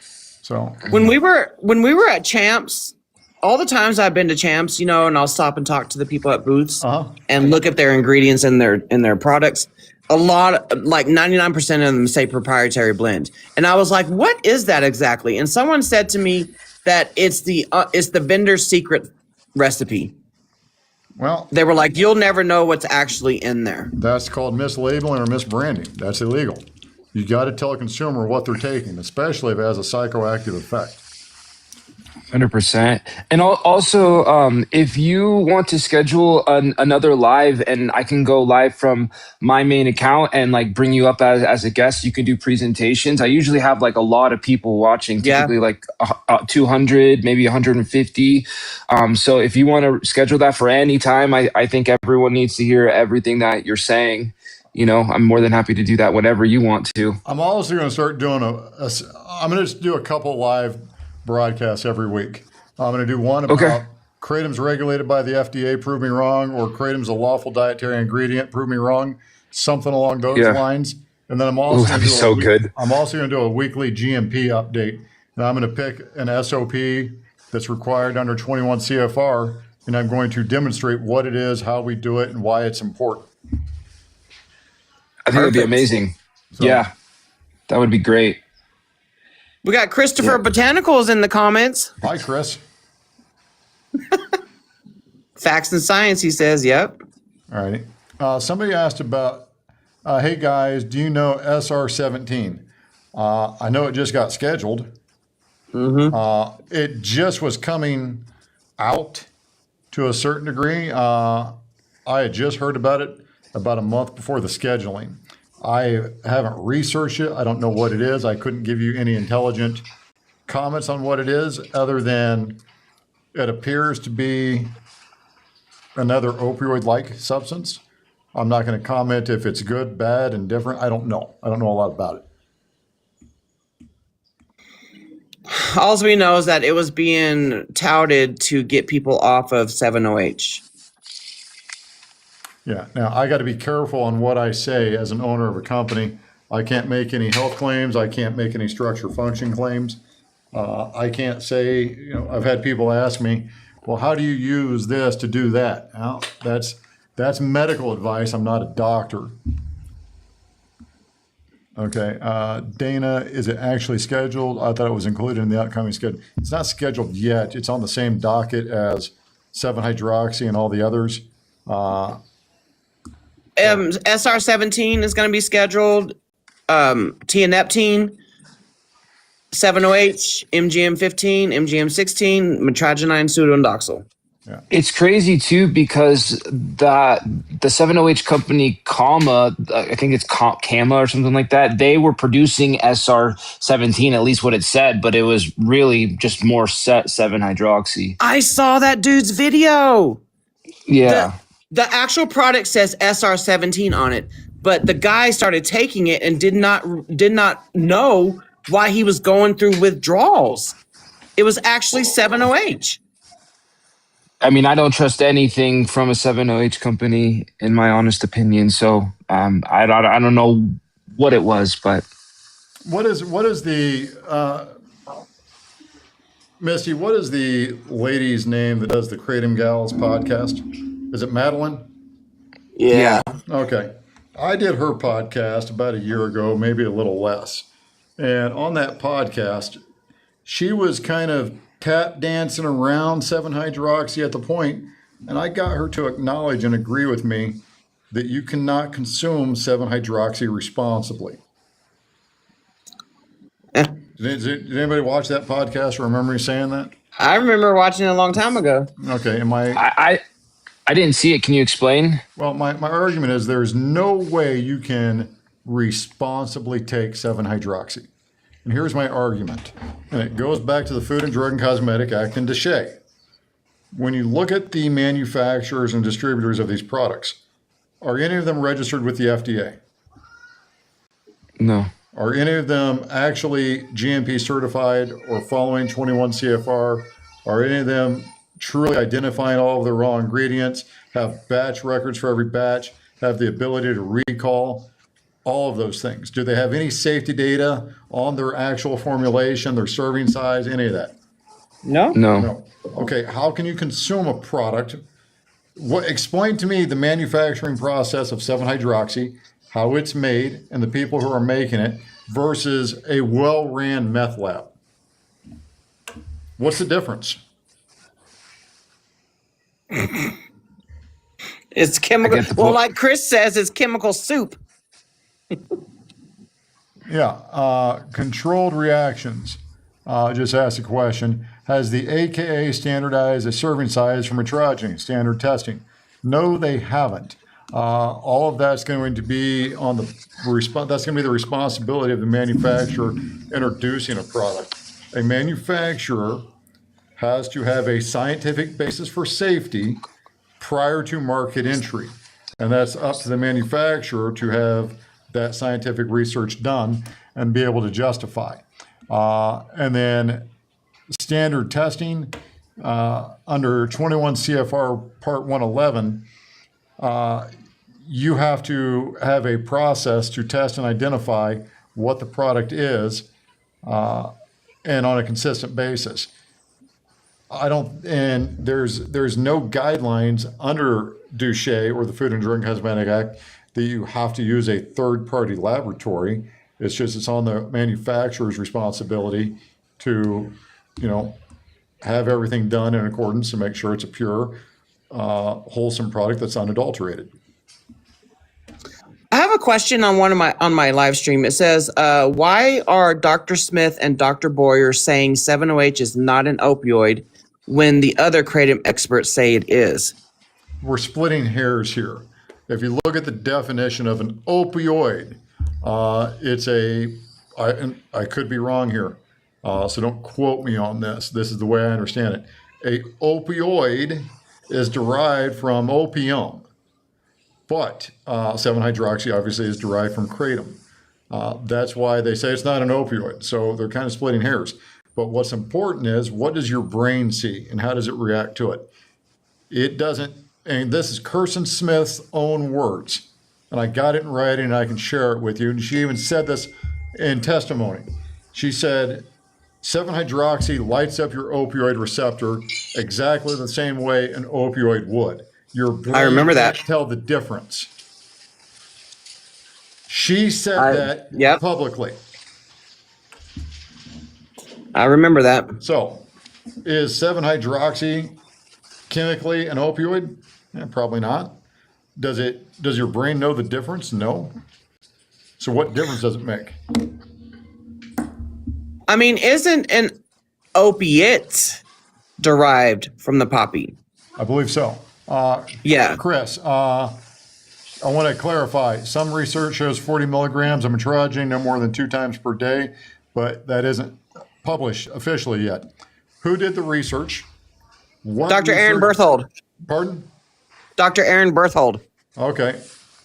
Speaker 2: So
Speaker 3: When we were at Champs, all the times I've been to Champs, and I'll stop and talk to the people at booths and look at their ingredients in their products. A lot, like 99% of them say proprietary blend, and I was like, "What is that exactly?" And someone said to me that it's the vendor's secret recipe.
Speaker 2: well,
Speaker 3: They were like, "You'll never know what's actually in there."
Speaker 2: that's called mislabeling or misbranding. That's illegal. You got to tell a consumer what they're taking, especially if it has a psychoactive effect.
Speaker 4: 100%. And also, if you want to schedule another live, and I can go live from my main account and like bring you up as a guest, you can do presentations. I usually have like a lot of people watching, typically like 200, maybe 150. So if you want to schedule that for any time, I think everyone needs to hear everything that you're saying. I'm more than happy to do that whenever you want to.
Speaker 2: I'm also going to start doing I'm going to just do a couple live broadcasts every week. I'm going to do one about kratom's regulated by the FDA, prove me wrong, or kratom's a lawful dietary ingredient, prove me wrong, something along those lines. And then I'm also
Speaker 4: that'd be so good.
Speaker 2: I'm also going to do a weekly GMP update, and I'm going to pick an SOP that's required under 21 CFR, and I'm going to demonstrate what it is, how we do it, and why it's important.
Speaker 4: I think that'd be amazing. So, yeah, that would be great.
Speaker 3: We got Christopher Botanicals in the comments.
Speaker 2: Hi, Chris.
Speaker 3: Facts and science, he says. Yep.
Speaker 2: All right. Somebody asked about, hey guys, do you know SR17? I know it just got scheduled. It just was coming out to a certain degree. I had just heard about it about a month before the scheduling. I haven't researched it. I don't know what it is. I couldn't give you any intelligent comments on what it is other than it appears to be another opioid-like substance. I'm not going to comment if it's good, bad, and different. I don't know. I don't know a lot about it.
Speaker 3: All we know is that it was being touted to get people off of 7-OH.
Speaker 2: Yeah. Now, I got to be careful on what I say as an owner of a company. I can't make any health claims. I can't make any structure function claims. I can't say, I've had people ask me, well, how do you use this to do that? Well, that's medical advice. I'm not a doctor. Okay. Dana, is it actually scheduled? I thought it was included in the upcoming schedule. It's not scheduled yet. It's on the same docket as 7-hydroxy and all the others.
Speaker 3: SR17 is going to be scheduled. Tianeptine, 7-OH, MGM15, MGM16, metragenine, pseudoindoxil.
Speaker 2: Yeah.
Speaker 4: It's crazy too because the 7-OH company, Kama, I think it's Kama or something like that. They were producing SR17, at least what it said, but it was really just more 7-hydroxy.
Speaker 3: I saw that dude's video.
Speaker 4: Yeah.
Speaker 3: The actual product says SR17 on it, but the guy started taking it and did not know why he was going through withdrawals. It was actually 7-OH.
Speaker 4: I mean, I don't trust anything from a 7-OH company, in my honest opinion. So I don't know what it was, but
Speaker 2: what is the Misty? What is the lady's name that does the Kratom Gals podcast? Is it Madeline?
Speaker 3: Yeah.
Speaker 2: Okay. I did her podcast about a year ago, maybe a little less. And on that podcast, she was kind of tap dancing around 7-hydroxy at the point, and I got her to acknowledge and agree with me that you cannot consume 7-hydroxy responsibly. Did anybody watch that podcast or remember me saying that?
Speaker 3: I remember watching it a long time ago.
Speaker 2: Okay.
Speaker 4: I didn't see it. Can you explain?
Speaker 2: Well, my argument is there's no way you can responsibly take 7-hydroxy. And here's my argument. And it goes back to the Food and Drug and Cosmetic Act and DSHEA. When you look at the manufacturers and distributors of these products, are any of them registered with the FDA?
Speaker 4: No.
Speaker 2: Are any of them actually GMP certified or following 21 CFR? Are any of them truly identifying all of the raw ingredients, have batch records for every batch, have the ability to recall, all of those things? Do they have any safety data on their actual formulation, their serving size, any of that?
Speaker 3: No.
Speaker 4: No.
Speaker 2: No. Okay, how can you consume a product? Explain to me the manufacturing process of 7-hydroxy, how it's made, and the people who are making it versus a well-ran meth lab. What's the difference?
Speaker 3: It's
Speaker 4: I
Speaker 3: chemical.
Speaker 4: get the
Speaker 3: Well,
Speaker 4: point.
Speaker 3: like Chris says, it's chemical soup.
Speaker 2: Yeah, controlled reactions. Just asked a question. Has the AKA standardized a serving size for metrology standard testing? No, they haven't. All of that's going to be on the that's going to be the responsibility of the manufacturer introducing a product. A manufacturer has to have a scientific basis for safety prior to market entry. And that's up to the manufacturer to have that scientific research done and be able to justify. And then standard testing under 21 CFR Part 111, you have to have a process to test and identify what the product is and on a consistent basis. And there's no guidelines under Duché or the Food and Drug Cosmetic Act that you have to use a third-party laboratory. It's on the manufacturer's responsibility to, have everything done in accordance to make sure it's a pure, wholesome product that's unadulterated.
Speaker 3: I have a question on on my live stream. It says, "Why are Dr. Smith and Dr. Boyer saying 7-OH is not an opioid when the other kratom experts say it is?"
Speaker 2: We're splitting hairs here. If you look at the definition of an opioid, I could be wrong here, so don't quote me on this. This is the way I understand it. A opioid is derived from opium, but 7-hydroxy obviously is derived from kratom. That's why they say it's not an opioid. So they're kind of splitting hairs. But what's important is, what does your brain see and how does it react to it? It doesn't, and this is Kirsten Smith's own words, and I got it in writing and I can share it with you. And she even said this in testimony. She said, 7-hydroxy lights up your opioid receptor exactly the same way an opioid would. Your brain
Speaker 3: I remember that.
Speaker 2: can't tell the difference. She said
Speaker 3: Yep.
Speaker 2: publicly.
Speaker 3: I remember that.
Speaker 2: So, is 7-hydroxy chemically an opioid? Probably not. Does your brain know the difference? No. So what difference does it make?
Speaker 3: I mean, isn't an opiate derived from the poppy?
Speaker 2: I believe so.
Speaker 3: Yeah.
Speaker 2: Chris, I want to clarify. Some research shows 40 milligrams of metrology no more than 2 times per day, but that isn't published officially yet. Who did the research?
Speaker 3: Dr. Aaron Berthold.
Speaker 2: Pardon?
Speaker 3: Dr. Aaron Berthold.
Speaker 2: Okay.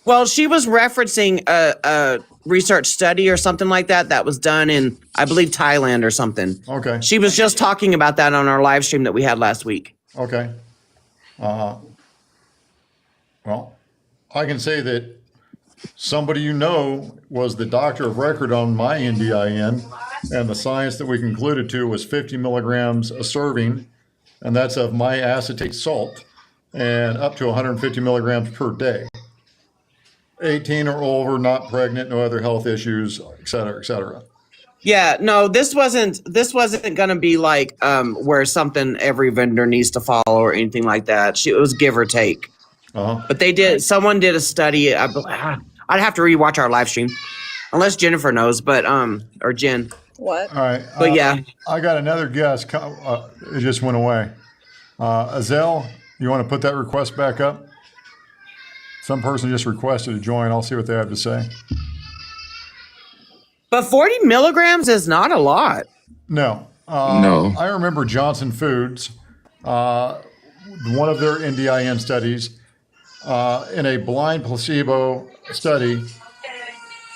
Speaker 3: Well, she was referencing a research study or something like that that was done in, I believe, Thailand or something.
Speaker 2: Okay.
Speaker 3: She was just talking about that on our live stream that we had last week.
Speaker 2: Okay. Well, I can say that somebody was the doctor of record on my NDIN, and the science that we concluded to was 50 milligrams a serving, and that's of my acetate salt, and up to 150 milligrams per day. 18 or over, not pregnant, no other health issues, et cetera, et cetera.
Speaker 3: Yeah, no, this wasn't going to be like where something every vendor needs to follow or anything like that. It was give or take.
Speaker 2: Uh-huh.
Speaker 3: But someone did a study. I'd have to rewatch our live stream, unless Jennifer knows, but or Jen.
Speaker 5: What?
Speaker 2: All right.
Speaker 3: But yeah.
Speaker 2: I got another guest. It just went away. Azelle, you want to put that request back up? Some person just requested to join. I'll see what they have to say.
Speaker 3: But 40 milligrams is not a lot.
Speaker 2: No.
Speaker 4: No.
Speaker 2: I remember Johnson Foods, one of their NDIN studies, in a blind placebo study,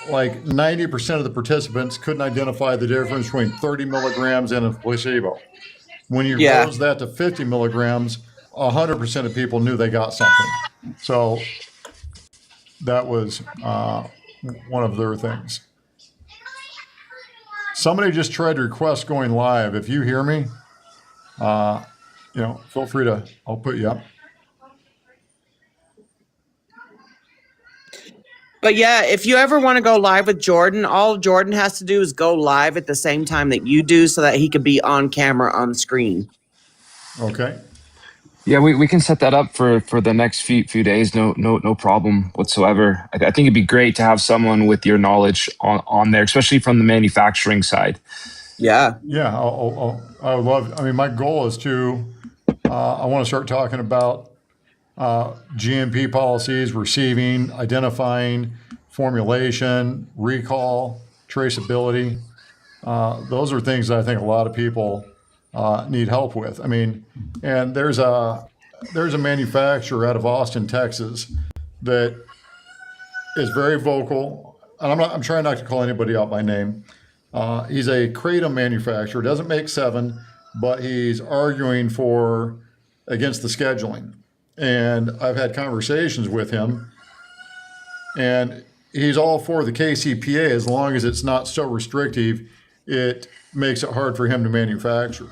Speaker 2: like 90% of the participants couldn't identify the difference between 30 milligrams and a placebo. When you
Speaker 3: Yeah.
Speaker 2: rose that to 50 milligrams, 100% of people knew they got something. So that was one of their things. Somebody just tried to request going live. If you hear me, feel free to, I'll put you up.
Speaker 3: But yeah, if you ever want to go live with Jordan, all Jordan has to do is go live at the same time that you do so that he could be on camera on screen.
Speaker 2: Okay.
Speaker 4: Yeah, we can set that up for the next few days. No problem whatsoever. I think it'd be great to have someone with your knowledge on there, especially from the manufacturing side.
Speaker 3: Yeah.
Speaker 2: Yeah, I would love. I mean, my goal is to. I want to start talking about GMP policies, receiving, identifying, formulation, recall, traceability. Those are things that I think a lot of people need help with. I mean, and there's a manufacturer out of Austin, Texas, that is very vocal. And I'm trying not to call anybody out by name. He's a kratom manufacturer. Doesn't make 7, but he's arguing against the scheduling. And I've had conversations with him, and he's all for the KCPA as long as it's not so restrictive. It makes it hard for him to manufacture.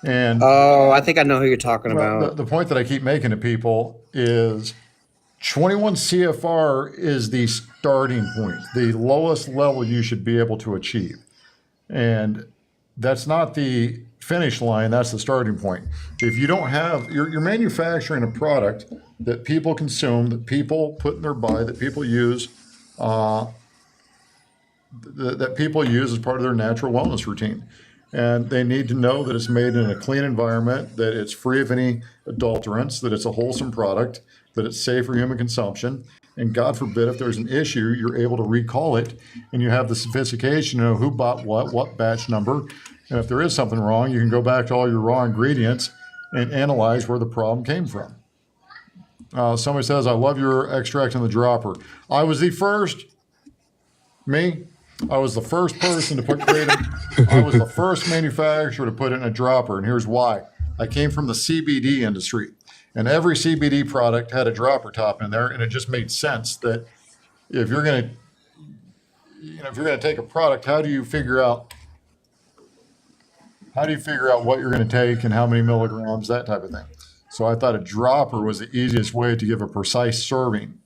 Speaker 2: And
Speaker 3: Oh, I think I know who you're talking about.
Speaker 2: the point that I keep making to people is 21 CFR is the starting point, the lowest level you should be able to achieve. And that's not the finish line, that's the starting point. If you don't have, you're manufacturing a product that people consume, that people put in their body, that people use, that people use as part of their natural wellness routine. And they need to know that it's made in a clean environment, that it's free of any adulterants, that it's a wholesome product, that it's safe for human consumption. And God forbid, if there's an issue, you're able to recall it, and you have the sophistication to know who bought what batch number. And if there is something wrong, you can go back to all your raw ingredients and analyze where the problem came from. Somebody says, I love your extract in the dropper. I was the first person to put kratom. I was the first manufacturer to put it in a dropper, and here's why. I came from the CBD industry, and every CBD product had a dropper top in there, and it just made sense that if you're going to take a product, how do you figure out what you're going to take and how many milligrams, that type of thing. So I thought a dropper was the easiest way to give a precise serving.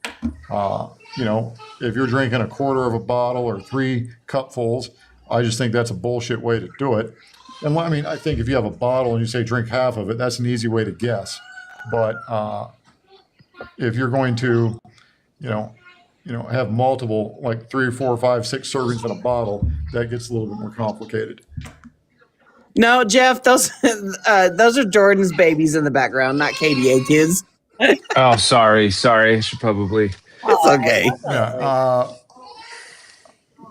Speaker 2: If you're drinking a quarter of a bottle or 3 cupfuls, I just think that's a bullshit way to do it. And I mean, I think if you have a bottle and you say drink half of it, that's an easy way to guess. But if you're going to, have multiple, like 3, 4, 5, 6 servings in a bottle, that gets a little bit more complicated.
Speaker 3: No, Jeff, those are Jordan's babies in the background, not KDA kids.
Speaker 4: Oh, sorry. I should probably.
Speaker 3: It's okay.
Speaker 2: Yeah.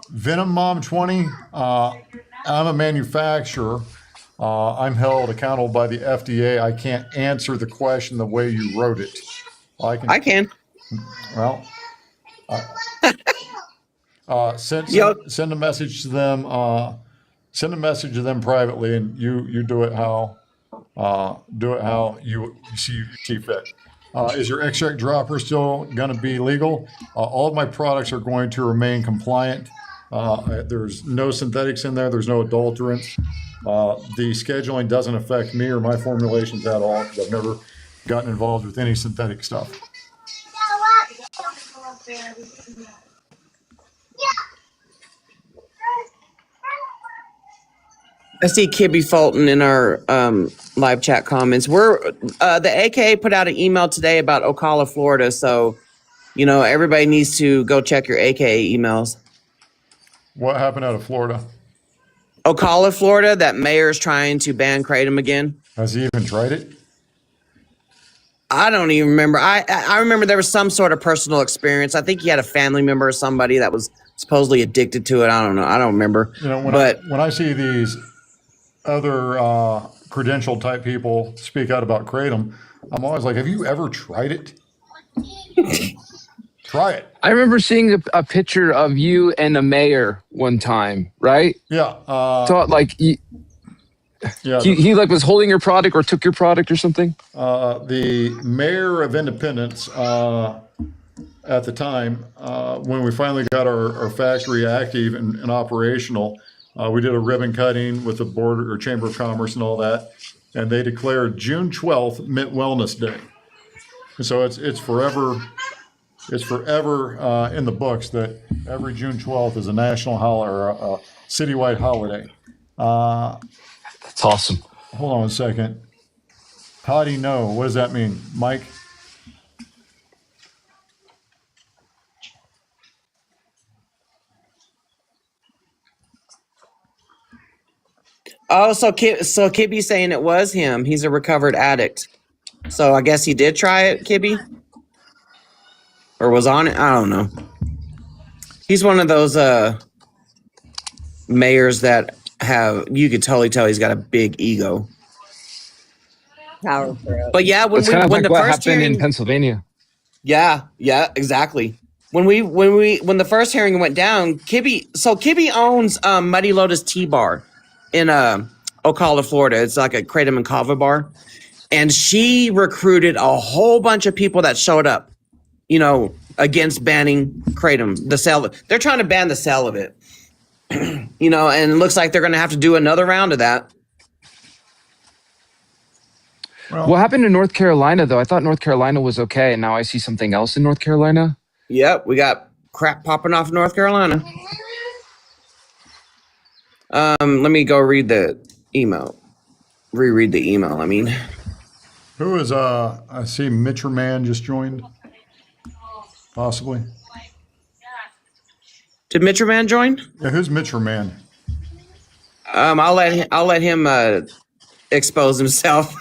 Speaker 2: Venom Mom 20. I'm a manufacturer. I'm held accountable by the FDA. I can't answer the question the way you wrote it.
Speaker 3: I can.
Speaker 2: Well, send a message to them. Send a message to them privately, and you do it how you see fit. Is your extract dropper still going to be legal? All of my products are going to remain compliant. There's no synthetics in there. There's no adulterants. The scheduling doesn't affect me or my formulations at all, because I've never gotten involved with any synthetic stuff.
Speaker 3: I see Kibby Fulton in our live chat comments. We're the AKA put out an email today about Ocala, Florida. So, everybody needs to go check your AKA emails.
Speaker 2: What happened out of Florida?
Speaker 3: Ocala, Florida, that mayor is trying to ban kratom again.
Speaker 2: Has he even tried it?
Speaker 3: I don't even remember. I remember there was some sort of personal experience. I think he had a family member or somebody that was supposedly addicted to it. I don't know. I don't remember.
Speaker 2: When I see these other credentialed type people speak out about kratom, I'm always like, have you ever tried it? Try it.
Speaker 4: I remember seeing a picture of you and the mayor one time, right?
Speaker 2: Yeah.
Speaker 4: So
Speaker 2: Yeah,
Speaker 4: He like was holding your product or took your product or something.
Speaker 2: the mayor of Independence at the time, when we finally got our factory active and operational, we did a ribbon cutting with the board or Chamber of Commerce and all that, and they declared June 12th Mint Wellness Day. And so it's forever in the books that every June 12th is a national holiday or a citywide holiday.
Speaker 4: That's awesome.
Speaker 2: Hold on a second. Toddy, no. What does that mean? Mike?
Speaker 3: Oh, so Kibby's saying it was him. He's a recovered addict. So I guess he did try it, Kibby? Or was on it? I don't know. He's one of those mayors that you could totally tell he's got a big ego.
Speaker 5: Power trip.
Speaker 3: But yeah,
Speaker 4: It's kind of like
Speaker 3: the
Speaker 4: what
Speaker 3: first
Speaker 4: happened
Speaker 3: hearing,
Speaker 4: in Pennsylvania.
Speaker 3: yeah, exactly. When the first hearing went down, Kibby owns Muddy Lotus Tea Bar in Ocala, Florida. It's like a Kratom and Kava bar. And she recruited a whole bunch of people that showed up, against banning Kratom, the sale. They're trying to ban the sale of it. And it looks like they're going to have to do another round of that.
Speaker 2: Well,
Speaker 4: What happened in North Carolina though? I thought North Carolina was okay, and now I see something else in North Carolina.
Speaker 3: Yep, we got crap popping off in North Carolina. Let me go read the email. Reread the email, I mean.
Speaker 2: who is, I see Mitcher Man just joined, possibly.
Speaker 3: Did Mitcher Man join?
Speaker 2: Yeah, who's Mitcher Man?
Speaker 3: I'll let him expose himself.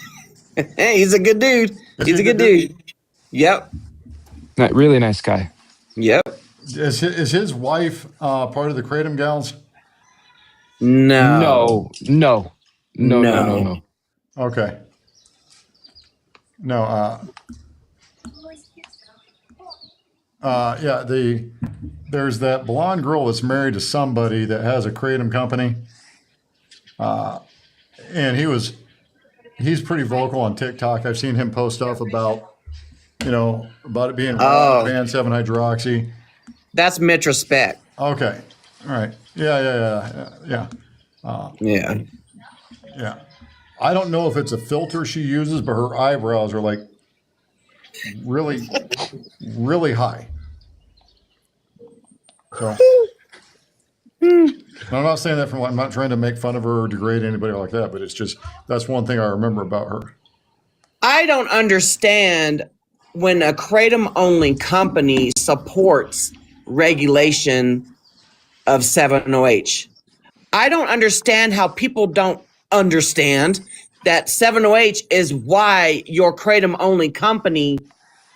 Speaker 3: Hey, he's a good dude. He's a good dude. Yep.
Speaker 4: Really nice guy.
Speaker 3: Yep.
Speaker 2: Is his wife part of the Kratom Gals?
Speaker 3: No.
Speaker 4: No.
Speaker 2: Okay. No, yeah, there's that blonde girl that's married to somebody that has a Kratom company. And he's pretty vocal on TikTok. I've seen him post stuff about it being banned 7-hydroxy.
Speaker 3: That's Mitch Respect.
Speaker 2: Okay. All right. Yeah. Yeah. I don't know if it's a filter she uses, but her eyebrows are like really, really high. So I'm not saying that I'm not trying to make fun of her or degrade anybody like that, but it's just, that's one thing I remember about her.
Speaker 3: I don't understand when a Kratom only company supports regulation of 7-OH. I don't understand how people don't understand that 7-OH is why your Kratom only company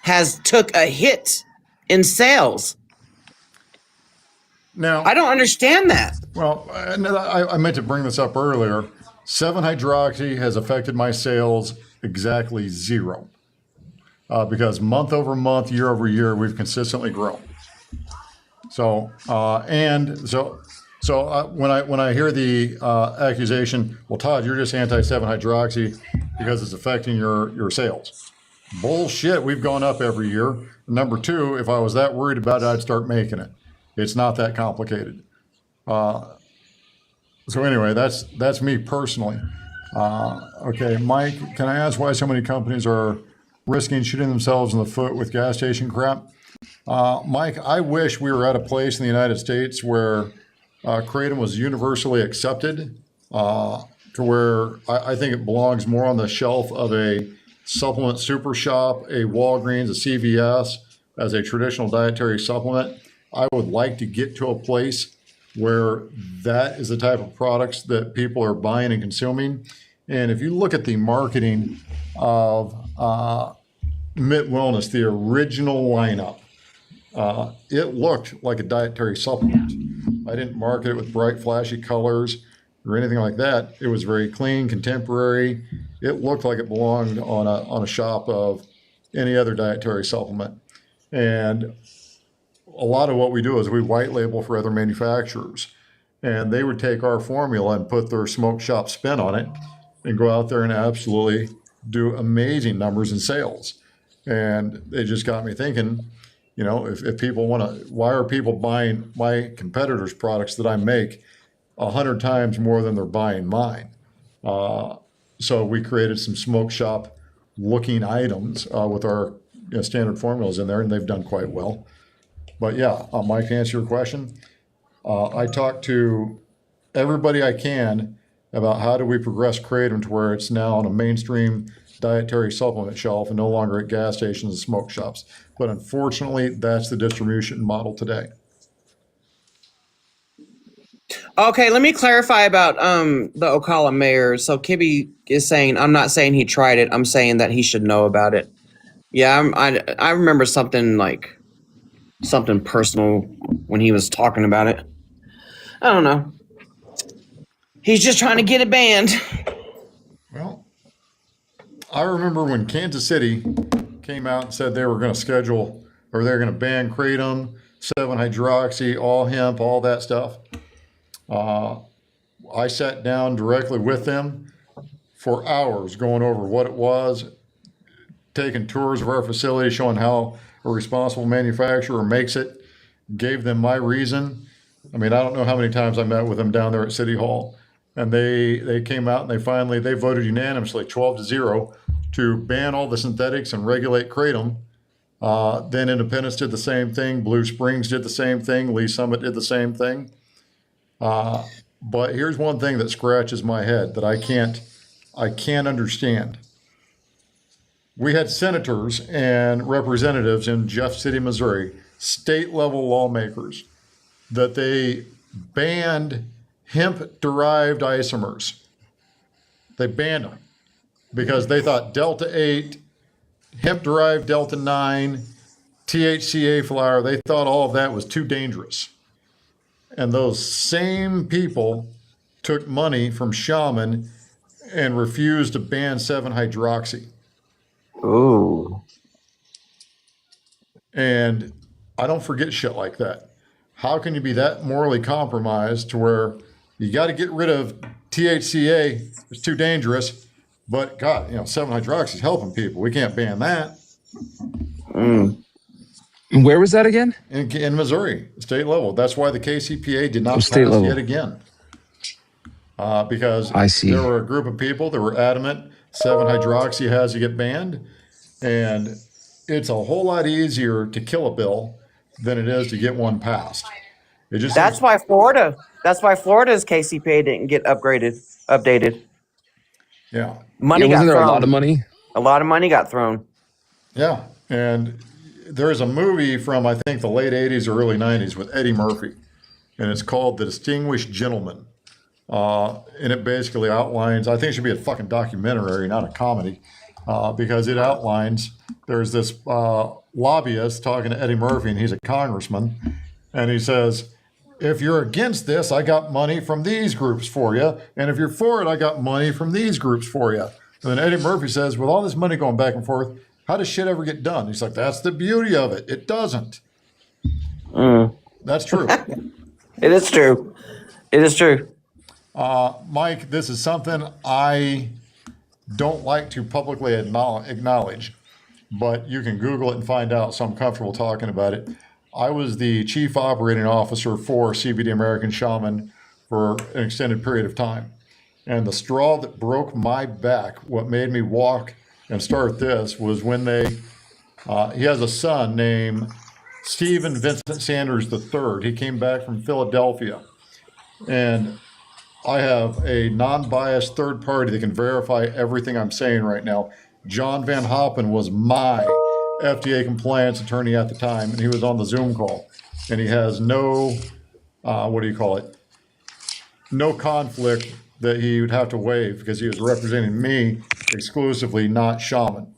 Speaker 3: has took a hit in sales.
Speaker 2: Now,
Speaker 3: I don't understand that.
Speaker 2: well, I meant to bring this up earlier. 7-hydroxy has affected my sales exactly zero, because month over month, year over year, we've consistently grown. So, when I hear the accusation, well, Todd, you're just anti 7-hydroxy because it's affecting your sales. Bullshit. We've gone up every year. Number two, if I was that worried about it, I'd start making it. It's not that complicated. So anyway, that's me personally. Okay, Mike, can I ask why so many companies are risking shooting themselves in the foot with gas station crap? Mike, I wish we were at a place in the United States where Kratom was universally accepted, to where I think it belongs more on the shelf of a supplement super shop, a Walgreens, a CVS, as a traditional dietary supplement. I would like to get to a place where that is the type of products that people are buying and consuming. And if you look at the marketing of Mint Wellness, the original lineup, it looked like a dietary supplement. I didn't market it with bright, flashy colors or anything like that. It was very clean, contemporary. It looked like it belonged on a shop of any other dietary supplement. And a lot of what we do is we white label for other manufacturers. and they would take our formula and put their smoke shop spin on it and go out there and absolutely do amazing numbers in sales. And it just got me thinking, if people want to, why are people buying my competitors' products that I make 100 times more than they're buying mine? So we created some smoke shop looking items with our standard formulas in there, and they've done quite well. But yeah, Mike, to answer your question, I talk to everybody I can about how do we progress Kratom to where it's now on a mainstream dietary supplement shelf and no longer at gas stations and smoke shops. But unfortunately, that's the distribution model today.
Speaker 3: Okay, let me clarify about the Ocala mayor. So Kibby is saying, I'm not saying he tried it. I'm saying that he should know about it. Yeah, I remember something personal when he was talking about it. I don't know. He's just trying to get it banned.
Speaker 2: Well, I remember when Kansas City came out and said they were going to schedule, or they're going to ban Kratom, 7-hydroxy, all hemp, all that stuff. I sat down directly with them for hours going over what it was, taking tours of our facility, showing how a responsible manufacturer makes it, gave them my reason. I mean, I don't know how many times I met with them down there at City Hall. And they came out and they voted unanimously 12-0 to ban all the synthetics and regulate Kratom. Then Independence did the same thing. Blue Springs did the same thing. Lee Summit did the same thing. But here's one thing that scratches my head that I can't understand. We had senators and representatives in Jeff City, Missouri, state level lawmakers, that they banned hemp-derived isomers. They banned them because they thought Delta 8, hemp-derived Delta 9, THCA flower, they thought all of that was too dangerous. And those same people took money from Shaman and refused to ban 7-hydroxy.
Speaker 3: Ooh.
Speaker 2: And I don't forget shit like that. How can you be that morally compromised to where you got to get rid of THCA, it's too dangerous, but God, 7-hydroxy is helping people. We can't ban that.
Speaker 3: Mm.
Speaker 4: And where was that again?
Speaker 2: In Missouri, state level. That's why the KCPA did not pass
Speaker 4: state level.
Speaker 2: yet again. Because
Speaker 4: I see.
Speaker 2: there were a group of people that were adamant 7-hydroxy has to get banned. And it's a whole lot easier to kill a bill than it is to get one passed.
Speaker 3: That's why Florida's KCPA didn't get updated.
Speaker 2: Yeah.
Speaker 3: Money got
Speaker 4: wasn't there
Speaker 3: thrown.
Speaker 4: a lot of money?
Speaker 3: A lot of money got thrown.
Speaker 2: Yeah. And there's a movie from, I think, the late 80s or early 90s with Eddie Murphy, and it's called The Distinguished Gentleman. And it basically outlines, I think it should be a fucking documentary, not a comedy, because it outlines, there's this lobbyist talking to Eddie Murphy, and he's a congressman, and he says, if you're against this, I got money from these groups for you, and if you're for it, I got money from these groups for you. And then Eddie Murphy says, with all this money going back and forth, how does shit ever get done? He's like, that's the beauty of it. It doesn't. That's true.
Speaker 3: It is true. It is true.
Speaker 2: Mike, this is something I don't like to publicly acknowledge, but you can Google it and find out, so I'm comfortable talking about it. I was the chief operating officer for CBD American Shaman for an extended period of time. And the straw that broke my back, what made me walk and start this, was when he has a son named Stephen Vincent Sanders III. He came back from Philadelphia. And I have a non-biased third party that can verify everything I'm saying right now. John Van Hoppen was my FDA compliance attorney at the time, and he was on the Zoom call. And he has no, no conflict that he would have to waive because he was representing me exclusively, not Shaman.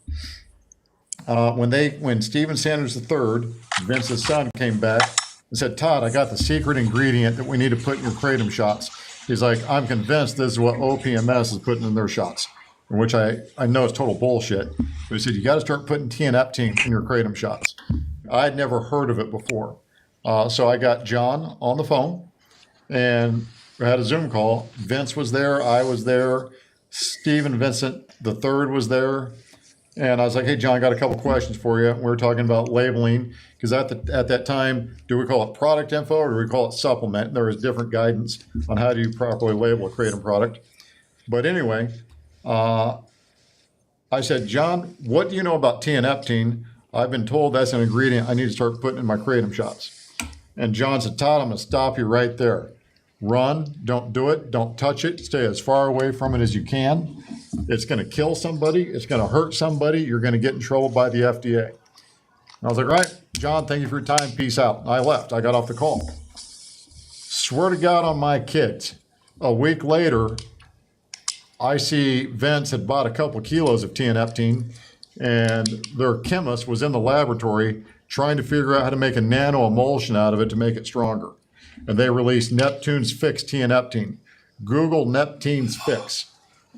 Speaker 2: When Stephen Sanders III, Vince's son, came back and said, Todd, I got the secret ingredient that we need to put in your Kratom shots. He's like, I'm convinced this is what OPMS is putting in their shots, which I know is total bullshit. But he said, you got to start putting tianeptine in your Kratom shots. I'd never heard of it before. So I got John on the phone, and we had a Zoom call. Vince was there, I was there, Stephen Vincent the third was there, and I was like, "Hey, John, I got a couple questions for you." We were talking about labeling because at that time, do we call it product info or do we call it supplement? There was different guidance on how do you properly label a kratom product. But anyway, I said, "John, what do you know about tianeptine? I've been told that's an ingredient I need to start putting in my kratom shots." And John said, "Todd, I'm going to stop you right there. Run, don't do it, don't touch it, stay as far away from it as you can. It's going to kill somebody, it's going to hurt somebody, you're going to get in trouble by the FDA." And I was like, "Right, John, thank you for your time, peace out." And I left, I got off the call. Swear to God on my kids, a week later, I see Vince had bought a couple of kilos of tianeptine, and their chemist was in the laboratory trying to figure out how to make a nano emulsion out of it to make it stronger. And they released Neptune's Fix tianeptine. Google Neptune's Fix.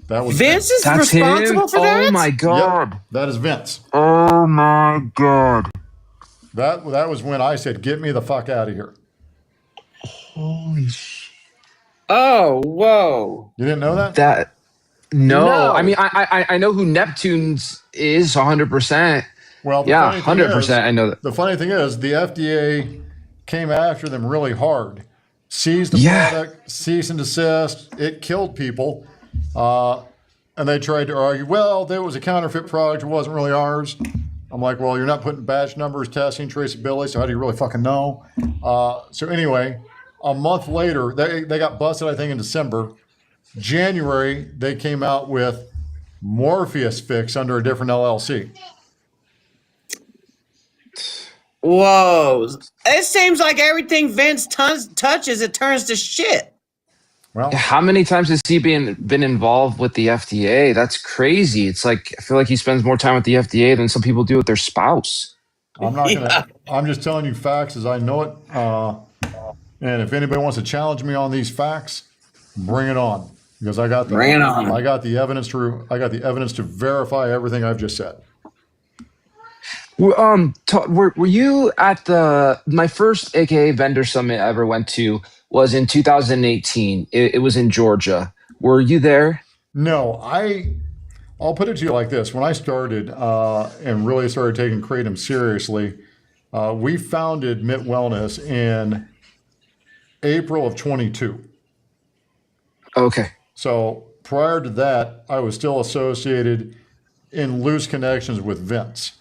Speaker 2: That was
Speaker 3: Vince is
Speaker 4: That's him.
Speaker 3: responsible for that?
Speaker 4: Oh my God.
Speaker 2: Yep, that is Vince.
Speaker 4: Oh my God.
Speaker 2: That was when I said, "Get me the fuck out of here."
Speaker 4: Holy shit.
Speaker 3: Oh, whoa.
Speaker 2: You didn't know that?
Speaker 4: That no.
Speaker 3: No.
Speaker 4: I mean, I know who Neptune's is 100%.
Speaker 2: Well, the
Speaker 4: Yeah,
Speaker 2: funny thing
Speaker 4: 100%.
Speaker 2: is,
Speaker 4: I know that.
Speaker 2: the funny thing is, the FDA came after them really hard, seized the
Speaker 4: Yeah.
Speaker 2: product, cease and desist. It killed people, and they tried to argue, "Well, there was a counterfeit product; it wasn't really ours." I'm like, "Well, you're not putting batch numbers, testing, traceability, so how do you really fucking know?" So anyway, a month later, they got busted, I think, in December. January, they came out with Morpheus Fix under a different LLC.
Speaker 3: Whoa. It seems like everything Vince touches, it turns to shit.
Speaker 2: Well,
Speaker 4: How many times has he been involved with the FDA? That's crazy. It's like I feel like he spends more time with the FDA than some people do with their spouse.
Speaker 2: I'm not gonna.
Speaker 3: Yeah.
Speaker 2: I'm just telling you facts as I know it. And if anybody wants to challenge me on these facts, bring it on, because I got the
Speaker 3: Bring it on.
Speaker 2: I got the evidence to verify everything I've just said.
Speaker 4: Were you at my first AKA vendor summit I ever went to was in 2018. It was in Georgia. Were you there?
Speaker 2: No, I'll put it to you like this: when I started and really started taking kratom seriously, we founded Mitt Wellness in April of 22.
Speaker 4: Okay.
Speaker 2: So prior to that, I was still associated in loose connections with Vince.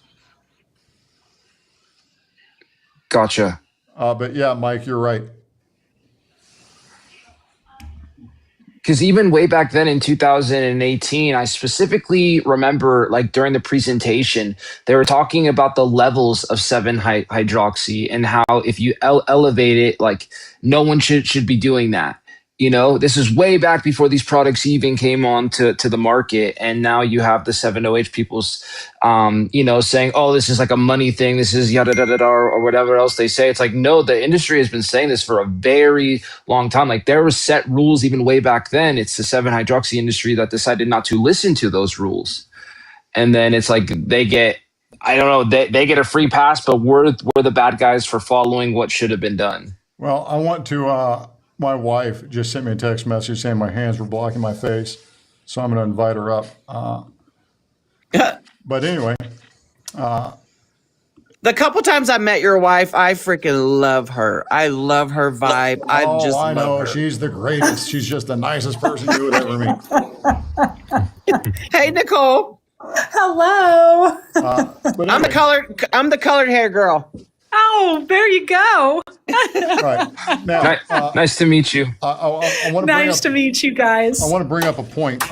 Speaker 4: Gotcha.
Speaker 2: But yeah, Mike, you're right.
Speaker 4: Because even way back then in 2018, I specifically remember like during the presentation, they were talking about the levels of 7-hydroxy and how if you elevate it, like no one should be doing that. You know, this is way back before these products even came on to the market. And now you have the 7OH people's, saying, "Oh, this is like a money thing. This is yada, da, da, da," or whatever else they say. It's like, no, the industry has been saying this for a very long time. Like there were set rules even way back then. It's the 7-hydroxy industry that decided not to listen to those rules. And then it's like they get, I don't know, they get a free pass, but we're the bad guys for following what should have been done.
Speaker 2: Well, I want to. My wife just sent me a text message saying my hands were blocking my face, so I'm going to invite her up. But anyway,
Speaker 3: The couple times I met your wife, I freaking love her. I love her vibe. I just
Speaker 2: I
Speaker 3: love
Speaker 2: know
Speaker 3: her.
Speaker 2: she's the greatest. She's just the nicest person you would ever meet.
Speaker 3: Hey, Nicole.
Speaker 6: Hello.
Speaker 2: But
Speaker 3: I'm
Speaker 2: anyway,
Speaker 3: the colored hair girl.
Speaker 6: Oh, there you go.
Speaker 2: right now,
Speaker 4: Nice to meet you.
Speaker 2: I want to
Speaker 6: Nice to meet you guys.
Speaker 2: I want to bring up a point.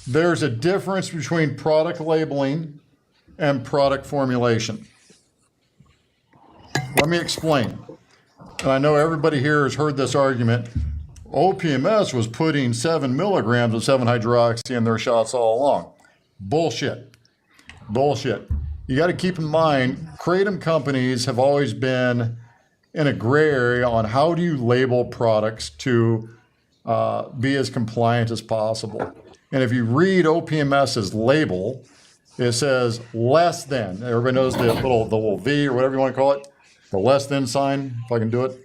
Speaker 2: There's a difference between product labeling and product formulation. Let me explain. And I know everybody here has heard this argument. OPMS was putting 7 milligrams of 7-hydroxy in their shots all along. Bullshit. Bullshit. You got to keep in mind, kratom companies have always been in a gray area on how do you label products to be as compliant as possible. And if you read OPMS's label, it says less than. Everybody knows the little V or whatever you want to call it, the less than sign, if I can do it.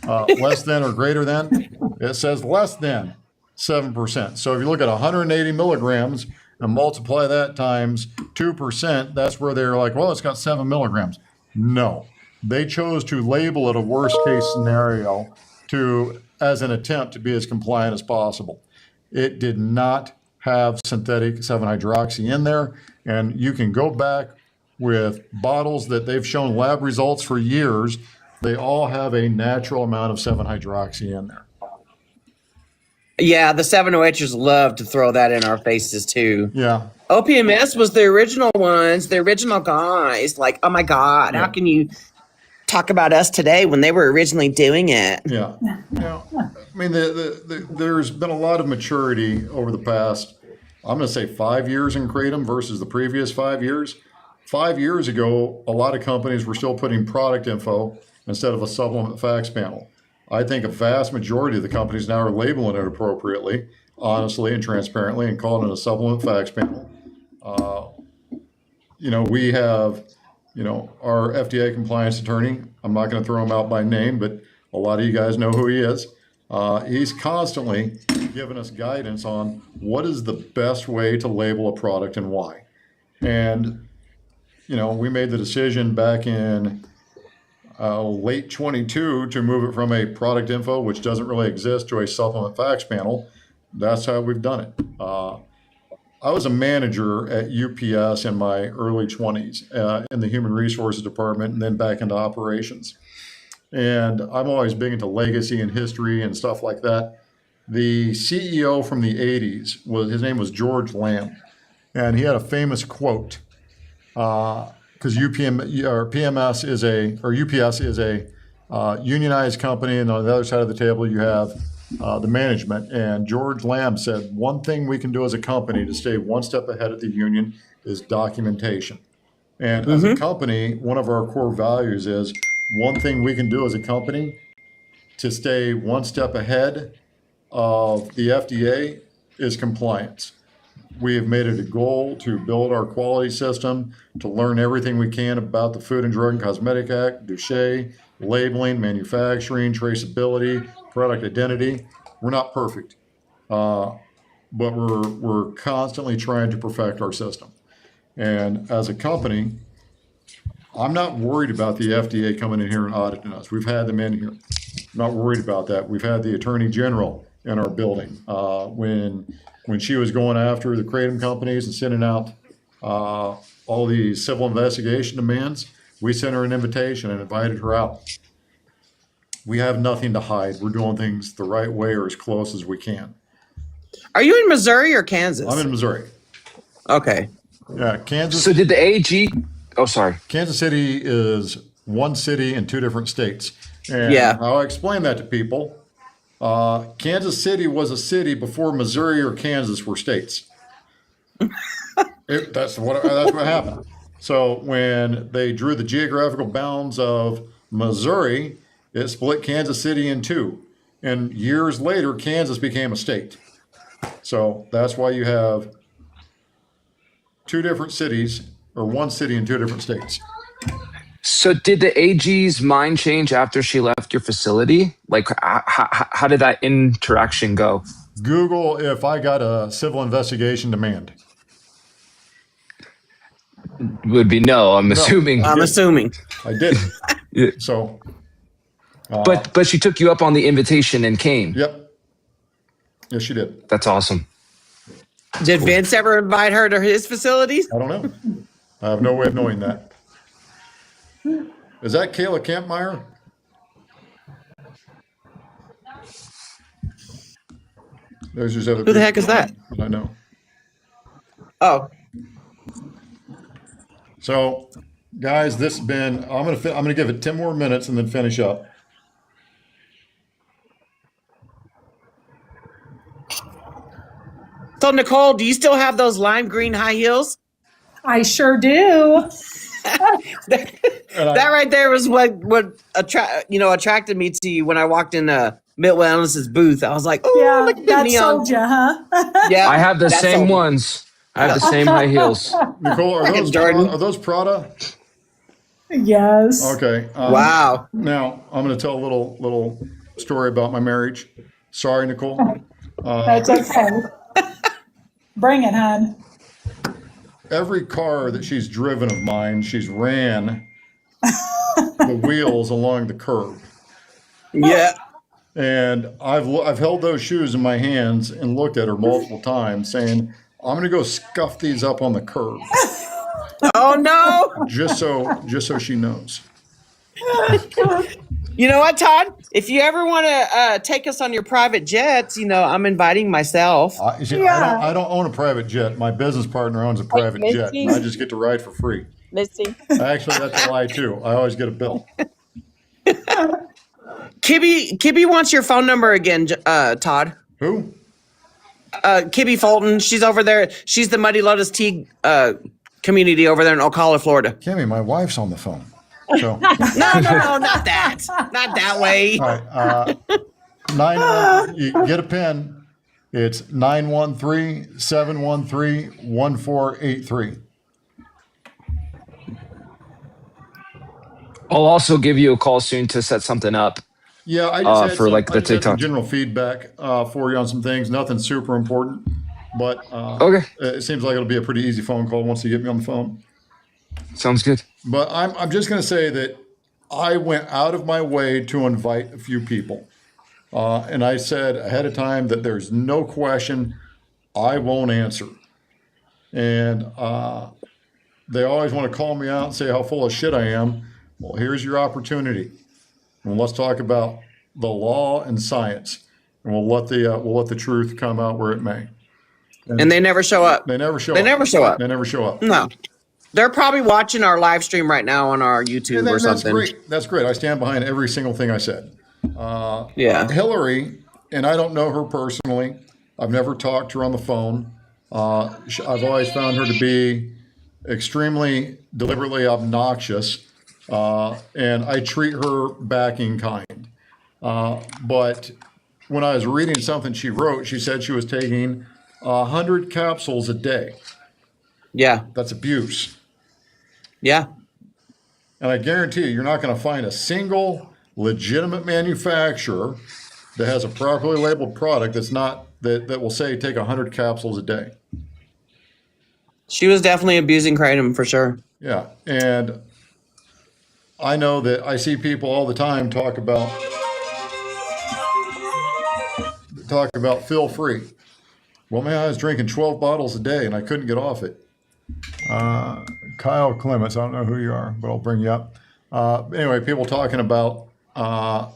Speaker 2: less than or greater than. It says less than 7%. So if you look at 180 milligrams and multiply that times 2%, that's where they're like, well, it's got 7 milligrams. No, they chose to label it a worst case scenario as an attempt to be as compliant as possible. It did not have synthetic 7-hydroxy in there, and you can go back with bottles that they've shown lab results for years. They all have a natural amount of 7-hydroxy in there.
Speaker 3: Yeah, the 708ers love to throw that in our faces too.
Speaker 2: Yeah.
Speaker 3: OPMS was the original ones, the original guys. Like, oh my God, how can you talk about us today when they were originally doing it?
Speaker 2: Yeah. I mean, there's been a lot of maturity over the past, I'm going to say 5 years in Kratom versus the previous 5 years. 5 years ago, a lot of companies were still putting product info instead of a supplement facts panel. I think a vast majority of the companies now are labeling it appropriately, honestly and transparently, and calling it a supplement facts panel. We have, our FDA compliance attorney. I'm not going to throw him out by name, but a lot of you guys know who he is. He's constantly giving us guidance on what is the best way to label a product and why. And, we made the decision back in late 22 to move it from a product info, which doesn't really exist, to a supplement facts panel. That's how we've done it. I was a manager at UPS in my early 20s in the human resources department, and then back into operations. And I'm always big into legacy and history and stuff like that. The CEO from the 80s, his name was George Lamb, and he had a famous quote, because UPS is a unionized company, and on the other side of the table you have the management. And George Lamb said, one thing we can do as a company to stay one step ahead of the union is documentation. And as a company, one of our core values is one thing we can do as a company to stay one step ahead of the FDA is compliance. We have made it a goal to build our quality system, to learn everything we can about the Food and Drug and Cosmetic Act, Duché, labeling, manufacturing, traceability, product identity. We're not perfect, but we're constantly trying to perfect our system. And as a company, I'm not worried about the FDA coming in here and auditing us. We've had them in here. I'm not worried about that. We've had the Attorney General in our building. When she was going after the Kratom companies and sending out all the civil investigation demands, we sent her an invitation and invited her out. We have nothing to hide. We're doing things the right way or as close as we can.
Speaker 3: Are you in Missouri or Kansas?
Speaker 2: I'm in Missouri.
Speaker 3: Okay.
Speaker 2: Yeah, Kansas.
Speaker 4: So did the AG? Oh, sorry.
Speaker 2: Kansas City is one city in two different states. And I'll explain that to people. Kansas City was a city before Missouri or Kansas were states. That's what happened. So when they drew the geographical bounds of Missouri, it split Kansas City in two. And years later, Kansas became a state. So that's why you have two different cities, or one city in two different states.
Speaker 4: So did the AG's mind change after she left your facility? Like, how did that interaction go?
Speaker 2: Google if I got a civil investigation demand.
Speaker 4: Would be no, I'm assuming.
Speaker 3: I'm assuming.
Speaker 2: I did.
Speaker 4: Yeah.
Speaker 2: So.
Speaker 4: But she took you up on the invitation and came.
Speaker 2: Yep. Yes, she did.
Speaker 4: That's awesome.
Speaker 3: Did Vince ever invite her to his facilities?
Speaker 2: I don't know. I have no way of knowing that. Is that Kayla Kampmeyer? There's just other.
Speaker 3: Who the heck is that?
Speaker 2: I know.
Speaker 3: Oh.
Speaker 2: So, guys, this has been. I'm gonna give it 10 more minutes and then finish up.
Speaker 3: So, Nicole, do you still have those lime green high heels?
Speaker 6: I sure do.
Speaker 3: That right there was what attracted me to you when I walked in Mitt Wellness's booth. I was like, oh,
Speaker 6: Yeah,
Speaker 3: look at the
Speaker 6: that
Speaker 3: neon.
Speaker 6: sold you, huh?
Speaker 3: Yeah,
Speaker 4: I have the
Speaker 3: that
Speaker 4: same
Speaker 3: sold me.
Speaker 4: ones. I have the same high heels.
Speaker 2: Nicole, are
Speaker 3: Jordan.
Speaker 2: those Prada?
Speaker 6: Yes.
Speaker 2: Okay.
Speaker 3: Wow.
Speaker 2: Now I'm going to tell a little story about my marriage. Sorry, Nicole.
Speaker 6: That's okay. Bring it, hon.
Speaker 2: Every car that she's driven of mine, she's ran the wheels along the curb.
Speaker 3: Yeah.
Speaker 2: And I've held those shoes in my hands and looked at her multiple times, saying, "I'm going to go scuff these up on the curb,
Speaker 3: Oh no.
Speaker 2: just so she knows."
Speaker 3: You know what, Todd? If you ever want to take us on your private jets, I'm inviting myself.
Speaker 2: You see,
Speaker 6: Yeah.
Speaker 2: I don't own a private jet. My business partner owns a private jet, and I just get to ride for free.
Speaker 5: Misty.
Speaker 2: Actually, that's a lie too. I always get a bill.
Speaker 3: Kibby wants your phone number again, Todd.
Speaker 2: Who?
Speaker 3: Kibby Fulton. She's over there. She's the Muddy Lotus Tea community over there in Ocala, Florida.
Speaker 2: Kimmy, my wife's on the phone. So
Speaker 3: No, not that. Not that way.
Speaker 2: all right, you get a pen. It's 913-713-1483.
Speaker 4: I'll also give you a call soon to set something up.
Speaker 2: Yeah, I just had
Speaker 4: for
Speaker 2: some,
Speaker 4: like the
Speaker 2: I just had some
Speaker 4: TikTok.
Speaker 2: general feedback for you on some things. Nothing super important, but
Speaker 4: Okay.
Speaker 2: it seems like it'll be a pretty easy phone call once you get me on the phone.
Speaker 4: Sounds good.
Speaker 2: But I'm just going to say that I went out of my way to invite a few people. And I said ahead of time that there's no question I won't answer. And they always want to call me out and say how full of shit I am. Well, here's your opportunity. And let's talk about the law and science. And we'll let the truth come out where it may.
Speaker 3: And they never show up.
Speaker 2: They never show
Speaker 3: They
Speaker 2: up.
Speaker 3: never show up.
Speaker 2: They never show up.
Speaker 3: No. They're probably watching our live stream right now on our YouTube
Speaker 2: And
Speaker 3: or
Speaker 2: that's
Speaker 3: something.
Speaker 2: great. That's great. I stand behind every single thing I said.
Speaker 3: Yeah.
Speaker 2: Hillary, and I don't know her personally. I've never talked to her on the phone. I've always found her to be extremely deliberately obnoxious, and I treat her back in kind. But when I was reading something she wrote, she said she was taking 100 capsules a day.
Speaker 3: Yeah.
Speaker 2: That's abuse.
Speaker 3: Yeah.
Speaker 2: And I guarantee you're not going to find a single legitimate manufacturer that has a properly labeled product that will say take 100 capsules a day.
Speaker 3: She was definitely abusing kratom for sure.
Speaker 2: Yeah, and I know that I see people all the time talk about feel free. Well, man, I was drinking 12 bottles a day and I couldn't get off it. Kyle Clements, I don't know who you are, but I'll bring you up. Anyway, people talking about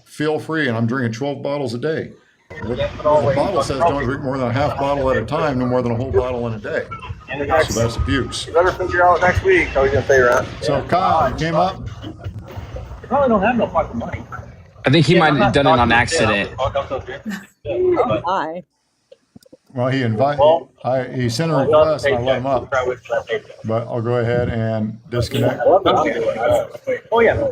Speaker 2: feel free, and I'm drinking 12 bottles a day. The bottle says don't drink more than a half bottle at a time, no more than a whole bottle in a day. So that's abuse.
Speaker 7: You better figure out next week how you're gonna pay rent.
Speaker 2: So Kyle, you came up.
Speaker 7: You probably don't have no fucking money.
Speaker 4: I think he might have done it on accident.
Speaker 5: Oh, my.
Speaker 2: Well, he he sent a request and I let him up. But I'll go ahead and disconnect.
Speaker 7: Oh yeah.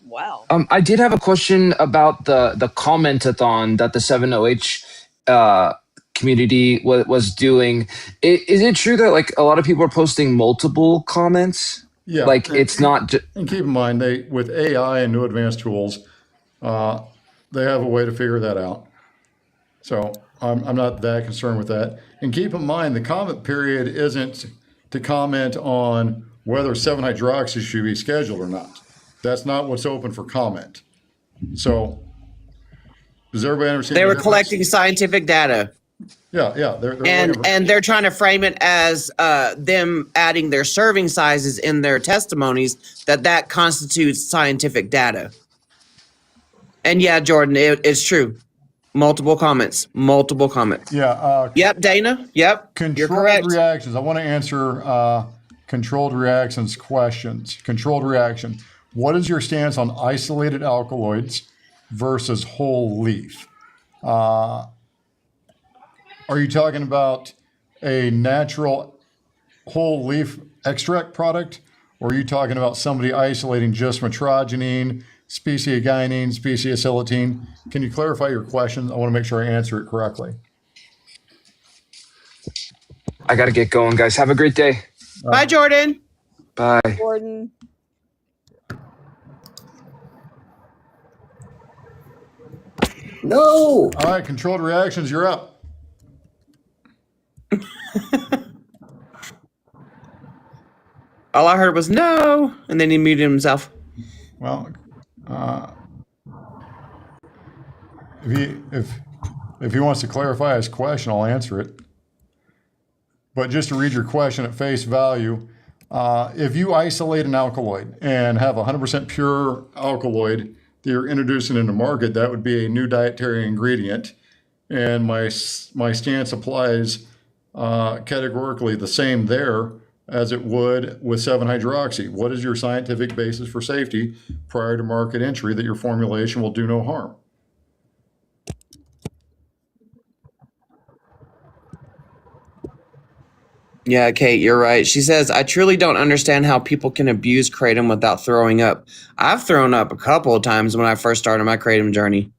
Speaker 5: Wow.
Speaker 4: I did have a question about the comment-a-thon that the 7OH community was doing. Is it true that like a lot of people are posting multiple comments?
Speaker 2: Yeah.
Speaker 4: Like it's not.
Speaker 2: And keep in mind, with AI and new advanced tools, they have a way to figure that out. So I'm not that concerned with that. And keep in mind, the comment period isn't to comment on whether 7-hydroxy should be scheduled or not. That's not what's open for comment. So does everybody understand?
Speaker 3: They
Speaker 2: the
Speaker 3: were
Speaker 2: difference?
Speaker 3: collecting scientific data.
Speaker 2: Yeah. They're looking for-
Speaker 3: And they're trying to frame it as them adding their serving sizes in their testimonies that constitutes scientific data. And yeah, Jordan, it's true. Multiple comments.
Speaker 2: Yeah.
Speaker 3: Yep, Dana. Yep. You're
Speaker 2: Controlled
Speaker 3: correct.
Speaker 2: reactions. I want to answer controlled reactions questions. Controlled reaction. What is your stance on isolated alkaloids versus whole leaf? Are you talking about a natural whole leaf extract product, or are you talking about somebody isolating just metrogenine, speciogynin, specioacetylene? Can you clarify your question? I want to make sure I answer it correctly.
Speaker 4: I got to get going, guys. Have a great day.
Speaker 3: Bye, Jordan.
Speaker 4: Bye.
Speaker 5: Gordon.
Speaker 3: No.
Speaker 2: All right, controlled reactions, you're up.
Speaker 3: All I heard was no, and then he muted himself.
Speaker 2: Well, if he wants to clarify his question, I'll answer it. But just to read your question at face value, if you isolate an alkaloid and have 100% pure alkaloid that you're introducing into market, that would be a new dietary ingredient. And my stance applies categorically the same there as it would with 7-hydroxy. What is your scientific basis for safety prior to market entry that your formulation will do no harm?
Speaker 3: Yeah, Kate, you're right. She says, I truly don't understand how people can abuse kratom without throwing up. I've thrown up a couple of times when I first started my kratom journey.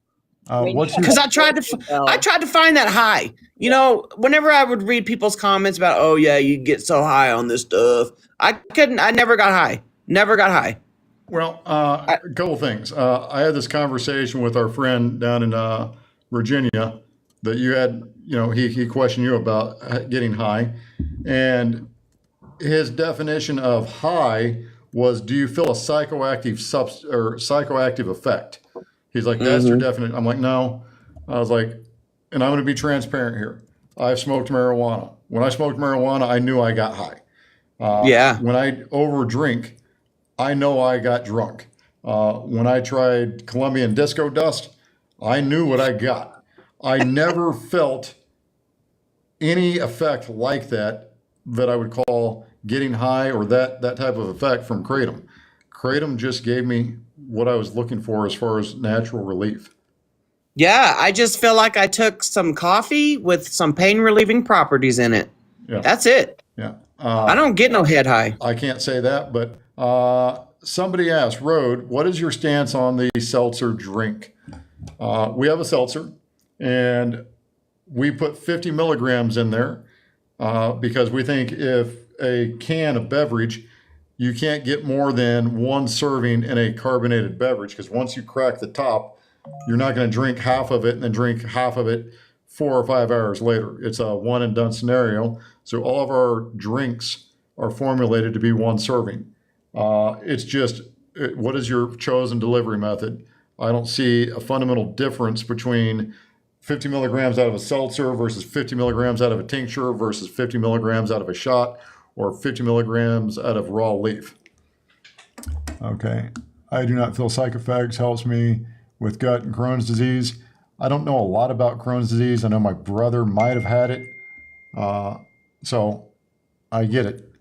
Speaker 2: What's your
Speaker 3: Because I tried to find that high. You know, whenever I would read people's comments about, oh yeah, you get so high on this stuff, I never got high. Never got high.
Speaker 2: Well, a couple things. I had this conversation with our friend down in Virginia that you had, he questioned you about getting high. And his definition of high was, do you feel a psychoactive psychoactive effect? He's like, that's your definition. I'm like, no. I was like, and I'm going to be transparent here. I've smoked marijuana. When I smoked marijuana, I knew I got high. When I overdrink, I know I got drunk. When I tried Colombian disco dust, I knew what I got. I never felt any effect like that I would call getting high or that type of effect from kratom. Kratom just gave me what I was looking for as far as natural relief.
Speaker 3: Yeah, I just feel like I took some coffee with some pain relieving properties in it.
Speaker 2: Yeah.
Speaker 3: That's it.
Speaker 2: Yeah.
Speaker 3: I don't get no head high.
Speaker 2: I can't say that, but somebody asked, Rode, what is your stance on the seltzer drink? We have a seltzer, and we put 50 milligrams in there because we think if a can of beverage, you can't get more than one serving in a carbonated beverage, because once you crack the top, you're not going to drink half of it and then drink half of it 4 or 5 hours later. It's a one and done scenario. So all of our drinks are formulated to be one serving. It's just, what is your chosen delivery method? I don't see a fundamental difference between 50 milligrams out of a seltzer versus 50 milligrams out of a tincture versus 50 milligrams out of a shot or 50 milligrams out of raw leaf. Okay. I do not feel psychophags helps me with gut and Crohn's disease. I don't know a lot about Crohn's disease. I know my brother might have had it. So I get it.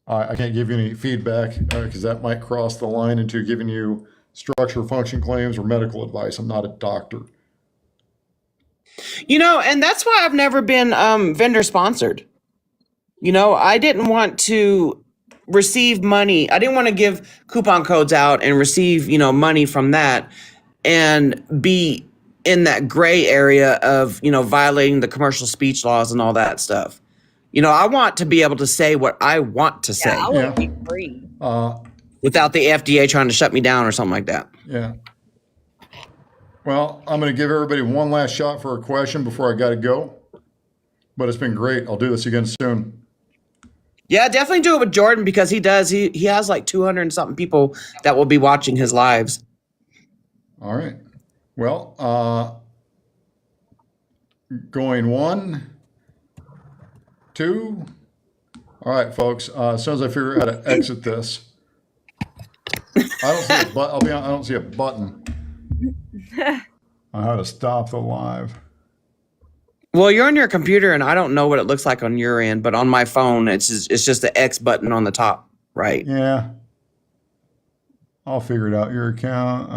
Speaker 2: I can't give you any feedback because that might cross the line into giving you structure function claims or medical advice. I'm not a doctor.
Speaker 3: And that's why I've never been vendor sponsored. I didn't want to receive money. I didn't want to give coupon codes out and receive, money from that and be in that gray area of, violating the commercial speech laws and all that stuff. I want to be able to say what I want to say.
Speaker 5: I want to be free.
Speaker 3: Without the FDA trying to shut me down or something like that.
Speaker 2: Yeah. Well, I'm going to give everybody one last shot for a question before I got to go. But it's been great. I'll do this again soon.
Speaker 3: Yeah, definitely do it with Jordan because he does. He has like 200 and something people that will be watching his lives.
Speaker 2: All right. Well, going 1, 2. All right, folks. As soon as I figure out how to exit this, I don't see a button. I don't see a button on how to stop the live.
Speaker 3: Well, you're on your computer, and I don't know what it looks like on your end, but on my phone, it's just the X button on the top, right?
Speaker 2: Yeah. I'll figure it out. Your account,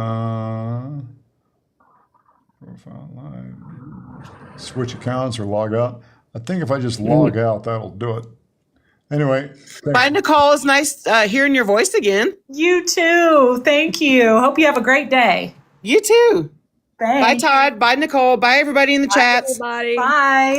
Speaker 2: profile live, switch accounts or log out. I think if I just log out, that'll do it. Anyway.
Speaker 3: Bye, Nicole. It's nice hearing your voice again.
Speaker 6: You too. Thank you. Hope you have a great day.
Speaker 3: You too.
Speaker 6: Thanks.
Speaker 3: Bye, Todd. Bye, Nicole. Bye, everybody in the chats.
Speaker 5: Everybody.
Speaker 6: Bye.